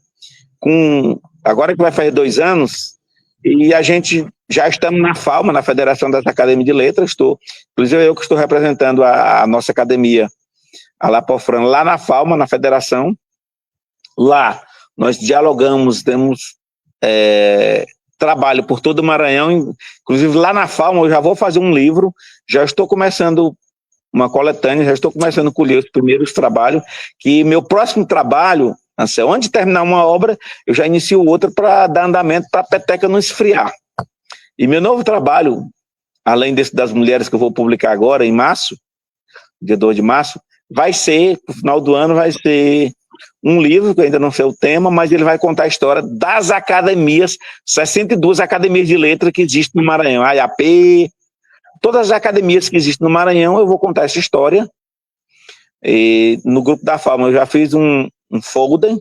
agora que vai fazer 2 anos, e a gente já estamos na FALMA, na Federação das Academias de Letras, inclusive eu que estou representando a nossa academia, a Lapofran, lá na FALMA, na Federação. Lá nós dialogamos, temos trabalho por todo o Maranhão, inclusive lá na FALMA eu já vou fazer um livro, já estou começando uma coletânea, já estou começando a colher os primeiros trabalhos, que meu próximo trabalho, Anselmo, antes de terminar uma obra, eu já inicio outra para dar andamento para a peteca não esfriar. E meu novo trabalho, além desse das mulheres que eu vou publicar agora, em março, dia 2 de março, vai ser, no final do ano, vai ser um livro, que eu ainda não sei o tema, mas ele vai contar a história das academias, 62 academias de letra que existem no Maranhão, a IAP, todas as academias que existem no Maranhão, eu vou contar essa história. E no grupo da FALMA eu já fiz um folder,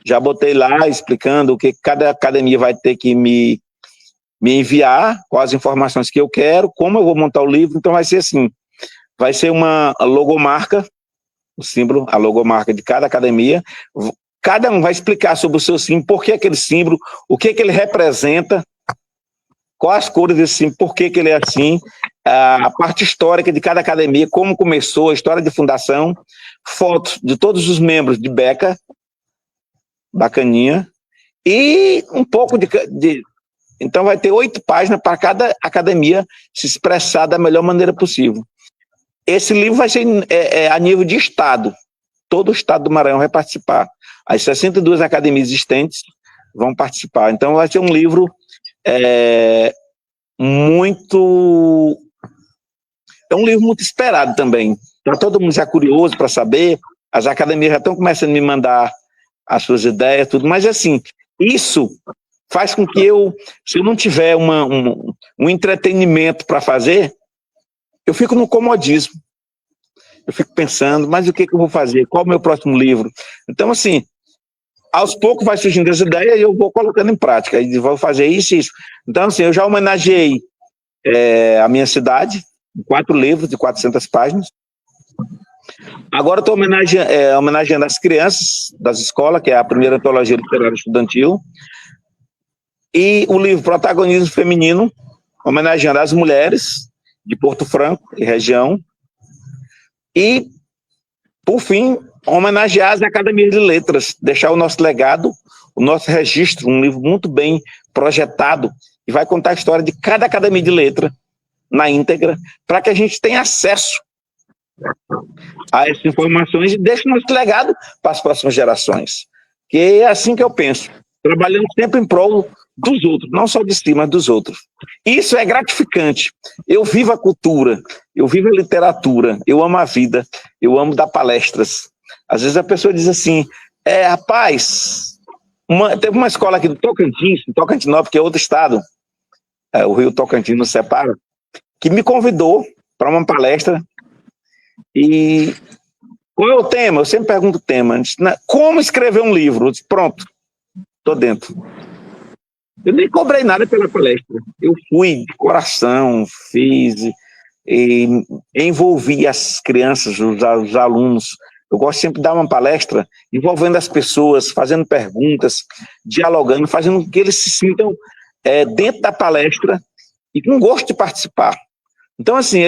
já botei lá explicando o que cada academia vai ter que me enviar, quais as informações que eu quero, como eu vou montar o livro. Então vai ser assim, vai ser uma logomarca, o símbolo, a logomarca de cada academia, cada um vai explicar sobre o seu símbolo, por que aquele símbolo, o que ele representa, quais as cores desse símbolo, por que ele é assim, a parte histórica de cada academia, como começou, a história de fundação, fotos de todos os membros de Beca, bacaninha, e um pouco de então vai ter 8 páginas para cada academia se expressar da melhor maneira possível. Esse livro vai ser a nível de estado, todo o estado do Maranhão vai participar, as 62 academias existentes vão participar, então vai ser um livro muito esperado também. Está todo mundo já curioso para saber, as academias já estão começando a me mandar as suas ideias, tudo, mas assim, isso faz com que se eu não tiver um entretenimento para fazer, eu fico no comodismo. Eu fico pensando, mas o que eu vou fazer? Qual é o meu próximo livro? Então, assim, aos poucos vai surgindo essa ideia e eu vou colocando em prática. E vou fazer isso e isso. Então, assim, eu já homenageei a minha cidade, 4 livros de 400 páginas. Agora estou homenageando as crianças das escolas, que é a primeira antologia literária estudantil. E o livro Protagonismo Feminino, homenageando as mulheres de Porto Franco e região. E, por fim, homenagear as academias de letras, deixar o nosso legado, o nosso registro, um livro muito bem projetado, e vai contar a história de cada academia de letra na íntegra, para que a gente tenha acesso a essas informações e deixe o nosso legado para as próximas gerações. Que é assim que eu penso, trabalhando sempre em prol dos outros, não só de si, mas dos outros. Isso é gratificante. Eu vivo a cultura, eu vivo a literatura, eu amo a vida, eu amo dar palestras. Às vezes a pessoa diz assim, rapaz, teve uma escola aqui do Tocantins, Tocantinópolis, que é outro estado, o Rio Tocantins nos separa, que me convidou para uma palestra. E qual é o tema? Eu sempre pergunto o tema. Como escrever um livro? Eu disse, pronto, estou dentro. Eu nem cobrei nada pela palestra. Eu fui de coração, fiz, envolvi as crianças, os alunos. Eu gosto sempre de dar uma palestra envolvendo as pessoas, fazendo perguntas, dialogando, fazendo com que eles se sintam dentro da palestra e com gosto de participar. Então, assim,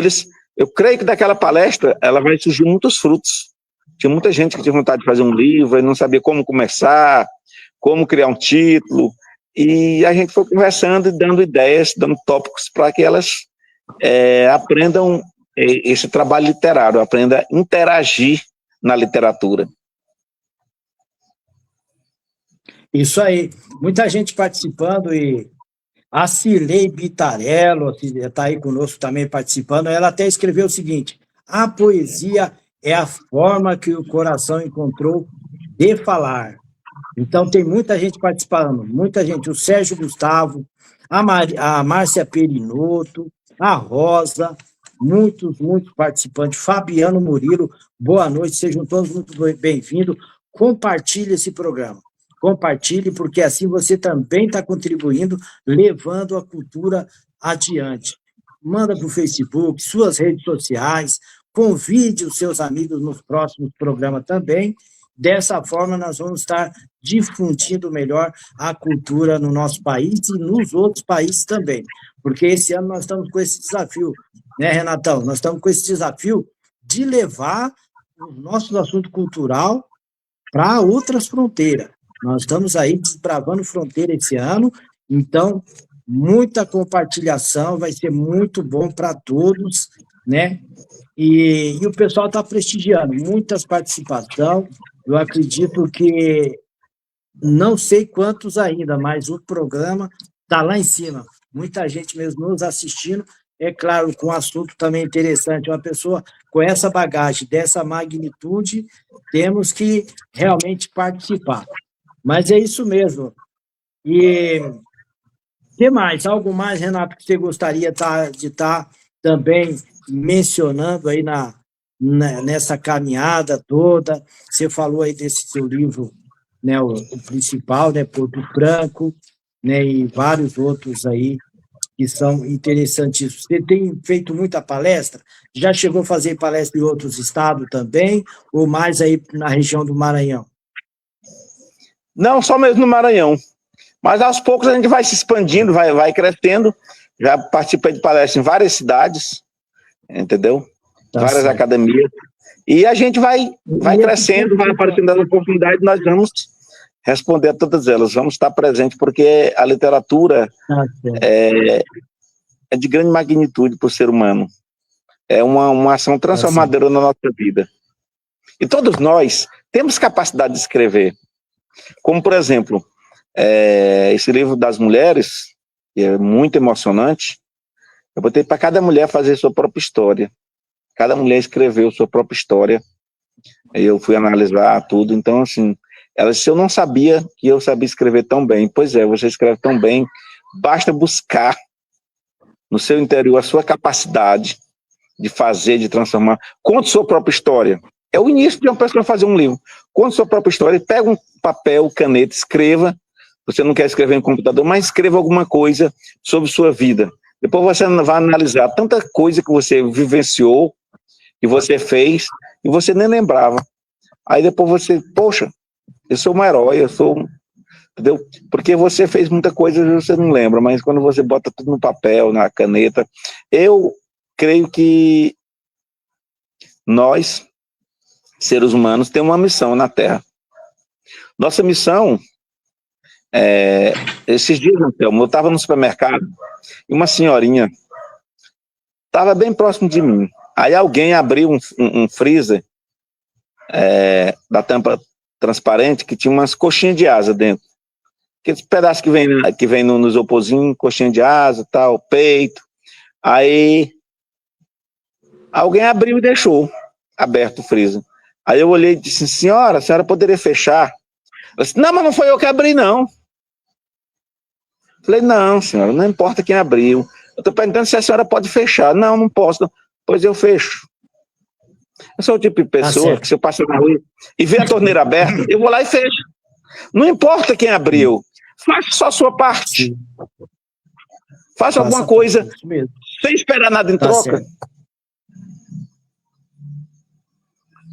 eu creio que daquela palestra ela vai surgir muitos frutos. Tinha muita gente que tinha vontade de fazer um livro e não sabia como começar, como criar um título, e a gente foi conversando e dando ideias, dando tópicos para que elas aprendam esse trabalho literário, aprendam a interagir na literatura. Isso aí. Muita gente participando, e a Cirlei Bitarello está aí conosco também participando. Ela até escreveu o seguinte: a poesia é a forma que o coração encontrou de falar. Então, tem muita gente participando, muita gente. O Sérgio Gustavo, a Márcia Perinoto, a Rosa, muitos participantes. Fabiano Murilo, boa noite, sejam todos muito bem-vindos. Compartilhe esse programa. Compartilhe, porque assim você também está contribuindo, levando a cultura adiante. Manda para o Facebook, suas redes sociais, convide os seus amigos nos próximos programas também. Dessa forma, nós vamos estar difundindo melhor a cultura no nosso país e nos outros países também. Porque esse ano nós estamos com esse desafio, né, Renatão? Nós estamos com esse desafio de levar o nosso assunto cultural para outras fronteiras. Nós estamos aí desbravando fronteira esse ano, então, muita compartilhação, vai ser muito bom para todos, né? E o pessoal está prestigiando, muitas participações. Eu acredito que, não sei quantos ainda, mas o programa está lá em cima. Muita gente mesmo nos assistindo, é claro, com um assunto também interessante. Uma pessoa com essa bagagem, dessa magnitude, temos que realmente participar. Mas é isso mesmo. E o que mais? Algo mais, Renato, que você gostaria de estar também mencionando aí nessa caminhada toda? Você falou aí desse seu livro, né, o principal, né, Porto Franco, né, e vários outros aí que são interessantíssimos. Você tem feito muita palestra? Já chegou a fazer palestra em outros estados também, ou mais aí na região do Maranhão? Não, só mesmo no Maranhão. Mas aos poucos a gente vai se expandindo, vai crescendo. Já participei de palestras em várias cidades, entendeu? Tá várias certo. academias. E a gente vai crescendo, vai aparecendo as oportunidades, nós vamos responder a todas elas. Vamos estar presentes, porque a literatura Tá certo. é de grande magnitude para o ser humano. É uma ação transformadora na nossa vida. E todos nós temos capacidade de escrever. Como, por exemplo, esse livro das mulheres, que é muito emocionante, eu botei para cada mulher fazer sua própria história. Cada mulher escreveu sua própria história. Eu fui analisar tudo. Então, assim, ela disse: eu não sabia que eu sabia escrever tão bem. Pois é, você escreve tão bem. Basta buscar no seu interior a sua capacidade de fazer, de transformar. Conte sua própria história. É o início de uma pessoa fazer um livro. Conte sua própria história, pega um papel, caneta, escreva. Você não quer escrever em computador, mas escreva alguma coisa sobre sua vida. Depois você vai analisar tanta coisa que você vivenciou, que você fez, e você nem lembrava. Aí depois você, poxa, eu sou um herói, eu sou... Entendeu? Porque você fez muita coisa e você não lembra, mas quando você bota tudo no papel, na caneta, eu creio que nós, seres humanos, temos uma missão na Terra. Nossa missão, esses dias, eu estava no supermercado e uma senhorinha estava bem próximo de mim. Aí alguém abriu um freezer da tampa transparente que tinha umas coxinhas de asa dentro. Aqueles pedaços que vem nos isoporzinhos, coxinha de asa, tal, peito. Aí alguém abriu e deixou aberto o freezer. Aí eu olhei e disse: senhora, a senhora poderia fechar? Ela disse: não, mas não foi eu que abri, não. Falei: não, senhora, não importa quem abriu. Eu estou perguntando se a senhora pode fechar. Não, não posso. Não. Pois eu fecho. Eu sou o tipo de pessoa que, se eu passar na rua e ver a torneira aberta, eu vou lá e fecho. Não importa quem abriu. Faça só a sua parte. Faça alguma coisa sem esperar nada em troca. Certo.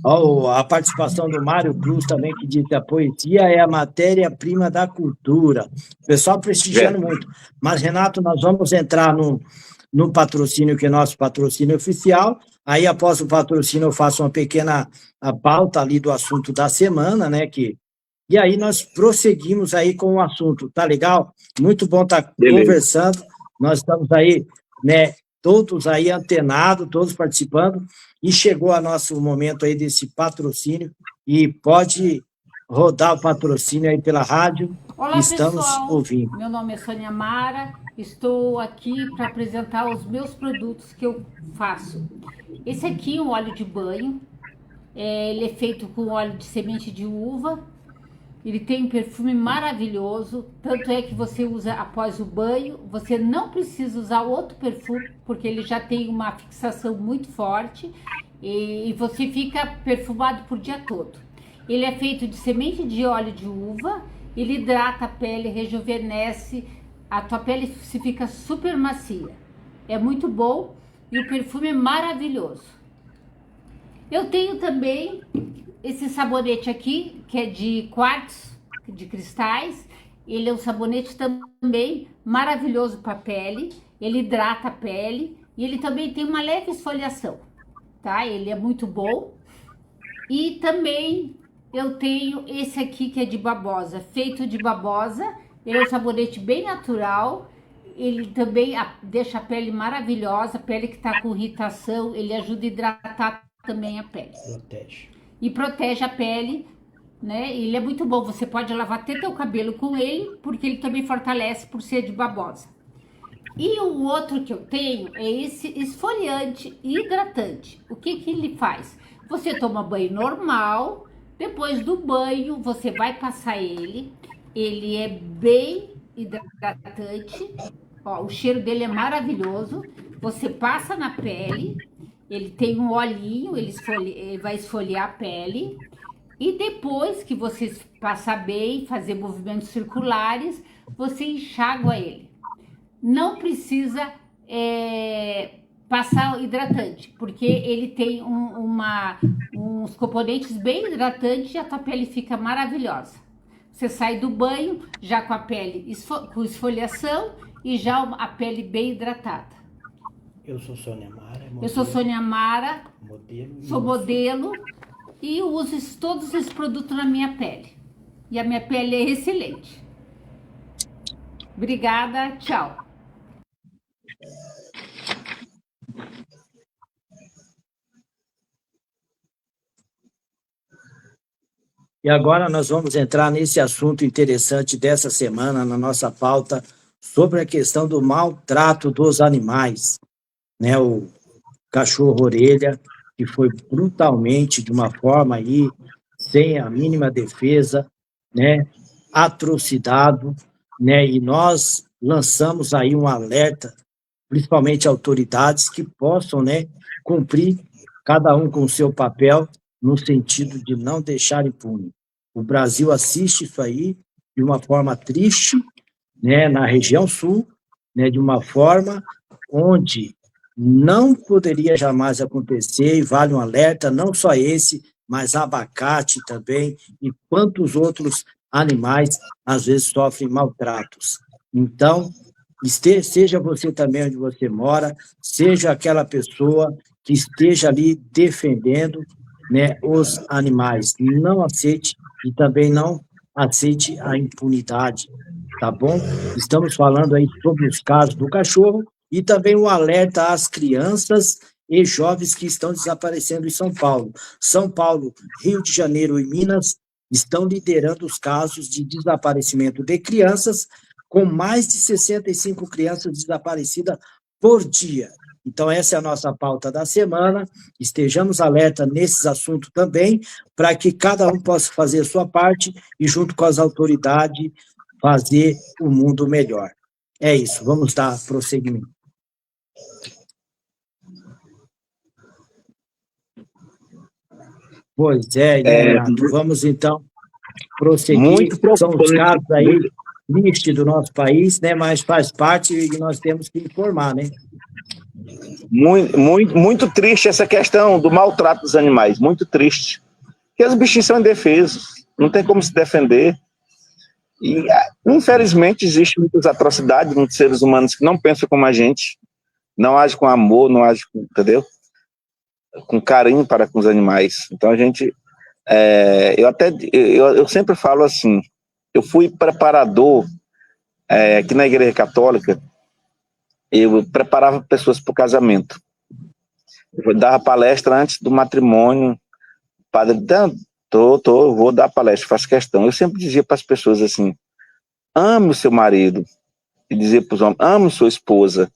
Oh, a participação do Mário Cruz também, que diz que a poesia é a matéria-prima da cultura. O pessoal prestigiando muito. Mas, Renato, nós vamos entrar no patrocínio, que é nosso patrocínio oficial. Aí, após o patrocínio, eu faço uma pequena pauta ali do assunto da semana, né, que E aí nós prosseguimos aí com o assunto, tá legal? Muito bom estar conversando, nós estamos aí, né, todos aí antenados, todos participando, e chegou a nosso momento aí desse patrocínio, e pode rodar o patrocínio aí pela rádio. Olá, estamos pessoal. Ouvindo. Meu nome é Sônia Mara, estou aqui para apresentar os meus produtos que eu faço. Esse aqui é um óleo de banho, ele é feito com óleo de semente de uva, ele tem um perfume maravilhoso, tanto é que você usa após o banho, você não precisa usar outro perfume, porque ele já tem uma fixação muito forte e você fica perfumado por dia todo. Ele é feito de semente de óleo de uva, ele hidrata a pele, rejuvenesce, a tua pele se fica super macia. É muito bom e o perfume é maravilhoso. Eu tenho também esse sabonete aqui, que é de quartzo, de cristais. Ele é um sabonete também maravilhoso para a pele, ele hidrata a pele e ele também tem uma leve esfoliação, tá? Ele é muito bom. E também eu tenho esse aqui que é de babosa, feito de babosa. Ele é um sabonete bem natural. Ele também deixa a pele maravilhosa, pele que está com irritação, ele ajuda a hidratar também a pele. Protege. E protege a pele, né? Ele é muito bom, você pode lavar até teu cabelo com ele, porque ele também fortalece por ser de babosa. E o outro que eu tenho é esse esfoliante e hidratante. O que que ele faz? Você toma banho normal, depois do banho você vai passar ele é bem hidratante, ó, o cheiro dele é maravilhoso, você passa na pele, ele tem um olhinho, ele vai esfoliar a pele, e depois que você passar bem, fazer movimentos circulares, você enxágua ele. Não precisa passar hidratante, porque ele tem uns componentes bem hidratantes e a tua pele fica maravilhosa. Você sai do banho já com a pele com esfoliação e já a pele bem hidratada. Eu sou Sônia Mara. Eu sou Sônia Mara, sou modelo e uso todos esses produtos na minha pele. E a minha pele é excelente. Obrigada, tchau. E agora nós vamos entrar nesse assunto interessante dessa semana, na nossa pauta, sobre a questão do maltrato dos animais, né? O cachorro-orelha, que foi brutalmente, de uma forma aí, sem a mínima defesa, né? Atrocidado, né? E nós lançamos aí um alerta, principalmente autoridades, que possam, né, cumprir, cada um com o seu papel, no sentido de não deixar impune. O Brasil assiste isso aí de uma forma triste, né, na região sul, né, de uma forma onde não poderia jamais acontecer, e vale um alerta, não só esse, mas abacate também, e quantos outros animais, às vezes, sofrem maltratos. Então, seja você também onde você mora, seja aquela pessoa que esteja ali defendendo, né, os animais. Não aceite e também não aceite a impunidade, tá bom? Estamos falando aí sobre os casos do cachorro e também um alerta às crianças e jovens que estão desaparecendo em São Paulo. São Paulo, Rio de Janeiro e Minas estão liderando os casos de desaparecimento de crianças, com mais de 65 crianças desaparecidas por dia. Então, essa é a nossa pauta da semana. Estejamos alerta nesses assuntos também, para que cada um possa fazer a sua parte e, junto com as autoridades, fazer o mundo melhor. É isso, vamos dar prosseguimento. Pois é, Renato, vamos então prosseguir. São os casos aí tristes do nosso país, né? Mas faz parte e nós temos que informar, né? Muito triste essa questão do maltrato dos animais, muito triste. Porque os bichinhos são indefesos, não tem como se defender. E, infelizmente, existem muitas atrocidades, muitos seres humanos que não pensam como a gente, não agem com amor, não agem com, entendeu? Com carinho para com os animais. Então, a gente Eu sempre falo assim, eu fui preparador aqui na Igreja Católica, eu preparava pessoas para o casamento. Eu dava palestra antes do matrimônio, o padre, vou dar palestra, faço questão. Eu sempre dizia para as pessoas assim, ame o seu marido, e dizia para os homens, ame sua esposa.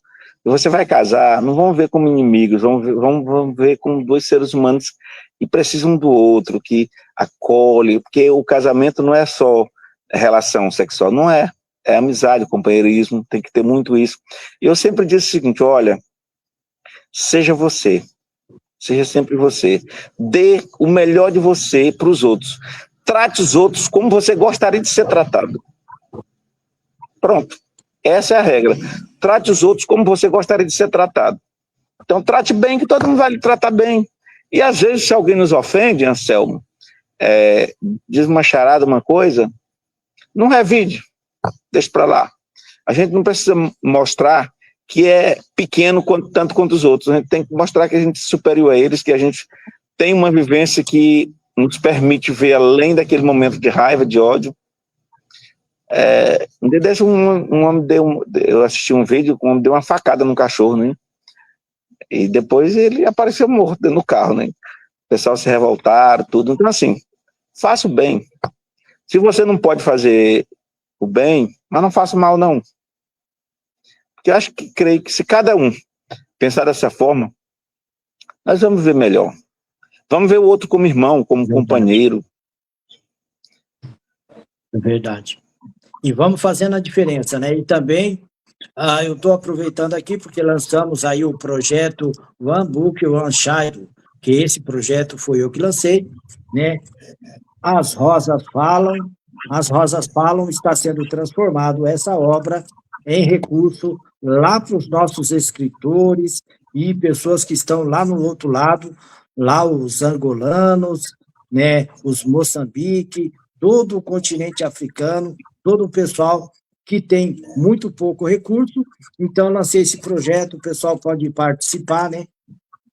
E você vai casar, não vão ver como inimigos, vão ver como dois seres humanos que precisam um do outro, que acolhe, porque o casamento não é só relação sexual, não é. É amizade, companheirismo, tem que ter muito isso. E eu sempre disse o seguinte, olha, seja você, seja sempre você, dê o melhor de você para os outros, trate os outros como você gostaria de ser tratado. Pronto, essa é a regra, trate os outros como você gostaria de ser tratado. Então trate bem, que todo mundo vai lhe tratar bem. E às vezes se alguém nos ofende, Anselmo, diz uma charada, uma coisa, não revide, deixa para lá. A gente não precisa mostrar que é pequeno tanto quanto os outros. A gente tem que mostrar que a gente é superior a eles, que a gente tem uma vivência que nos permite ver além daquele momento de raiva, de ódio. Um dia desse, um homem eu assisti um vídeo, um homem deu uma facada no cachorro, né? E depois ele apareceu morto dentro do carro, né? O pessoal se revoltaram, tudo. Então, assim, faça o bem. Se você não pode fazer o bem, mas não faça o mal, não. Porque eu creio que se cada um pensar dessa forma, nós vamos ver melhor. Vamos ver o outro como irmão, como companheiro. É verdade. E vamos fazendo a diferença, né? E também, eu estou aproveitando aqui porque lançamos aí o projeto One Book, One Child, que esse projeto foi eu que lancei, né? As Rosas Falam está sendo transformado essa obra em recurso lá para os nossos escritores e pessoas que estão lá no outro lado, lá os angolanos, né, os Moçambique, todo o continente africano, todo o pessoal que tem muito pouco recurso. Então, lancei esse projeto, o pessoal pode participar, né?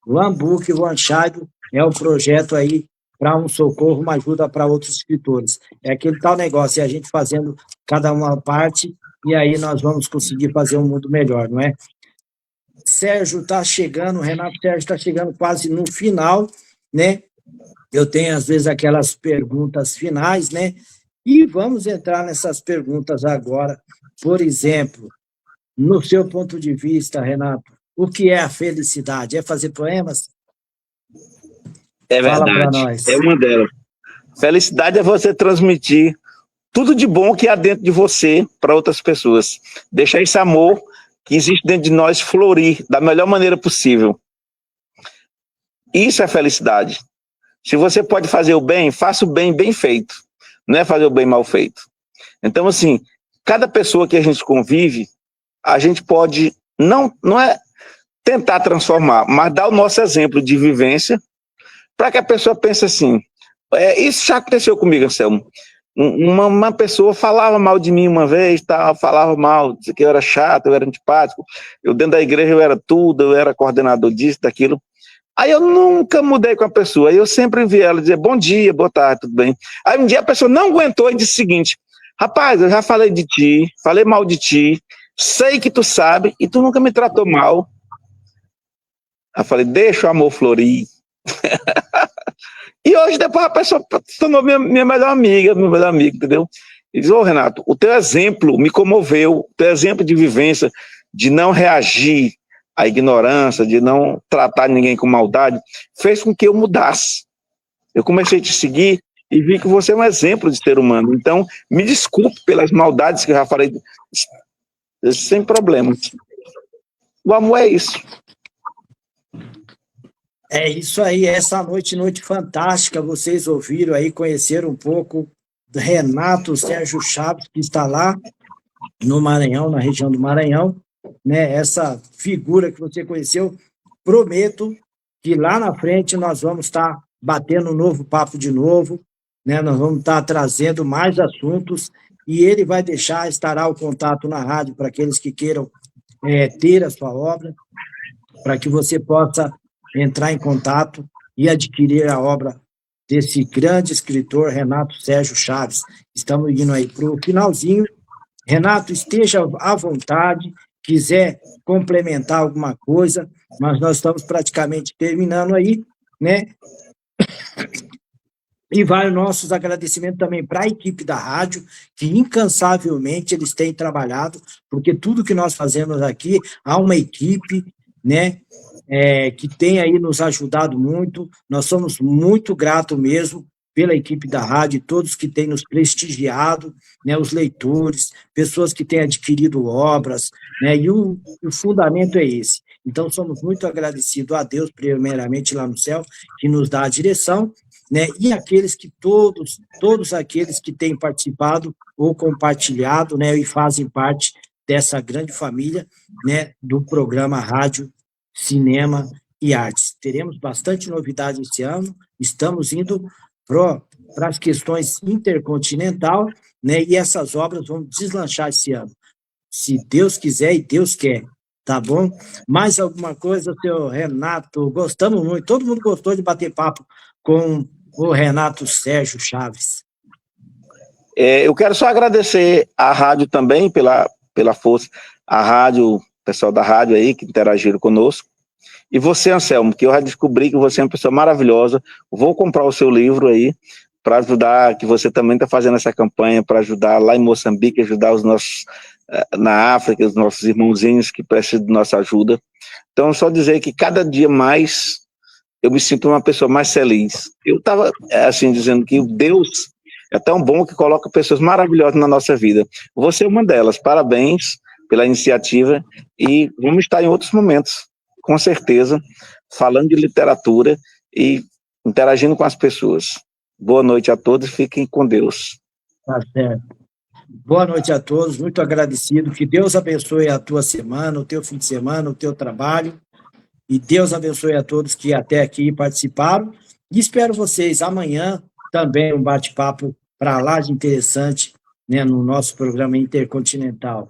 One Book, One Child é um projeto aí para um socorro, uma ajuda para outros escritores. É aquele tal negócio, é a gente fazendo cada uma parte, e aí nós vamos conseguir fazer um mundo melhor, não é? Sérgio está chegando, Renato Sérgio está chegando quase no final, né? Eu tenho, às vezes, aquelas perguntas finais, né? E vamos entrar nessas perguntas agora. Por exemplo, no seu ponto de vista, Renato, o que é a felicidade? É fazer poemas? É verdade. Fala para nós. É uma delas. Felicidade é você transmitir tudo de bom que há dentro de você para outras pessoas. Deixar esse amor que existe dentro de nós florir da melhor maneira possível. Isso é felicidade. Se você pode fazer o bem, faça o bem bem feito. Não é fazer o bem mal feito. Então, assim, cada pessoa que a gente convive, a gente pode, não é tentar transformar, mas dar o nosso exemplo de vivência para que a pessoa pense assim, isso já aconteceu comigo, Anselmo. Uma pessoa falava mal de mim uma vez, falava mal, dizia que eu era chato, eu era antipático, eu dentro da igreja eu era tudo, eu era coordenador disso, daquilo. Aí eu nunca mudei com a pessoa, aí eu sempre vi ela dizer, bom dia, boa tarde, tudo bem. Aí um dia a pessoa não aguentou e disse o seguinte, rapaz, eu já falei de ti, falei mal de ti, sei que tu sabe e tu nunca me tratou mal. Aí eu falei, deixa o amor florir. E hoje depois a pessoa se tornou minha melhor amiga, meu melhor amigo, entendeu? E diz, Renato, o teu exemplo me comoveu, o teu exemplo de vivência, de não reagir à ignorância, de não tratar ninguém com maldade, fez com que eu mudasse. Eu comecei a te seguir e vi que você é um exemplo de ser humano. Então, me desculpe pelas maldades que eu já falei, sem problemas. O amor é isso. É isso aí, essa noite fantástica, vocês ouviram aí, conheceram um pouco do Renato Sérgio Chaves, que está lá no Maranhão, na região do Maranhão, né? Essa figura que você conheceu, prometo que lá na frente nós vamos estar batendo um novo papo de novo, né? Nós vamos estar trazendo mais assuntos e ele vai estará o contato na rádio para aqueles que queiram ter a sua obra, para que você possa entrar em contato e adquirir a obra desse grande escritor Renato Sérgio Chaves. Estamos indo aí para o finalzinho. Renato, esteja à vontade, quiser complementar alguma coisa, mas nós estamos praticamente terminando aí, né? E vai os nossos agradecimentos também para a equipe da rádio, que incansavelmente eles têm trabalhado, porque tudo que nós fazemos aqui, há uma equipe, né, que tem aí nos ajudado muito. Nós somos muito gratos mesmo pela equipe da rádio, todos que têm nos prestigiado, né, os leitores, pessoas que têm adquirido obras, né, e o fundamento é esse. Então, somos muito agradecidos a Deus, primeiramente lá no céu, que nos dá a direção, né, e aqueles que todos aqueles que têm participado ou compartilhado, né, e fazem parte dessa grande família, né, do programa Rádio, Cinema e Artes. Teremos bastante novidade esse ano, estamos indo para as questões intercontinental, né, e essas obras vão deslanchar esse ano, se Deus quiser e Deus quer, tá bom? Mais alguma coisa, seu Renato? Gostamos muito, todo mundo gostou de bater papo com o Renato Sérgio Chaves. Eu quero só agradecer à rádio também pela força, a rádio, o pessoal da rádio aí que interagiram conosco. E você, Anselmo, que eu já descobri que você é uma pessoa maravilhosa. Vou comprar o seu livro aí para ajudar, que você também está fazendo essa campanha para ajudar lá em Moçambique, ajudar os nossos na África, os nossos irmãozinhos que precisam de nossa ajuda. Então, só dizer que cada dia mais eu me sinto uma pessoa mais feliz. Eu estava, assim, dizendo que Deus é tão bom que coloca pessoas maravilhosas na nossa vida. Você é uma delas. Parabéns pela iniciativa e vamos estar em outros momentos, com certeza, falando de literatura e interagindo com as pessoas. Boa noite a todos, fiquem com Deus. Tá certo. Boa noite a todos, muito agradecido, que Deus abençoe a tua semana, o teu fim de semana, o teu trabalho, e Deus abençoe a todos que até aqui participaram, e espero vocês amanhã, também um bate-papo para lá de interessante, né, no nosso programa Intercontinental.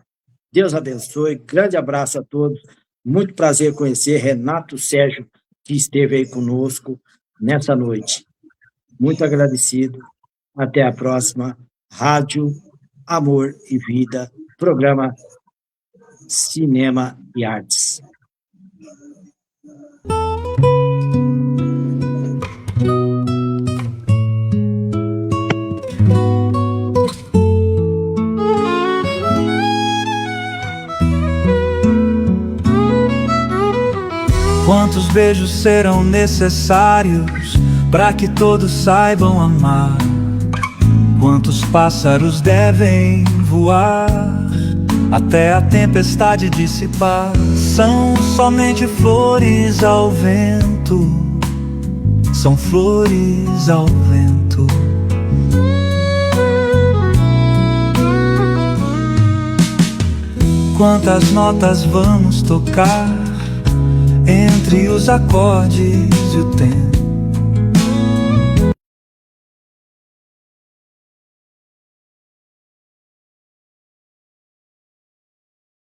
Deus abençoe, grande abraço a todos, muito prazer conhecer Renato Sérgio, que esteve aí conosco nessa noite. Muito agradecido, até a próxima, Rádio Amor e Vida, programa Cinema e Artes. Quantos beijos serão necessários para que todos saibam amar? Quantos pássaros devem voar até a tempestade dissipar? São somente flores ao vento, são flores ao vento. Quantas notas vamos tocar entre os acordes e o tempo?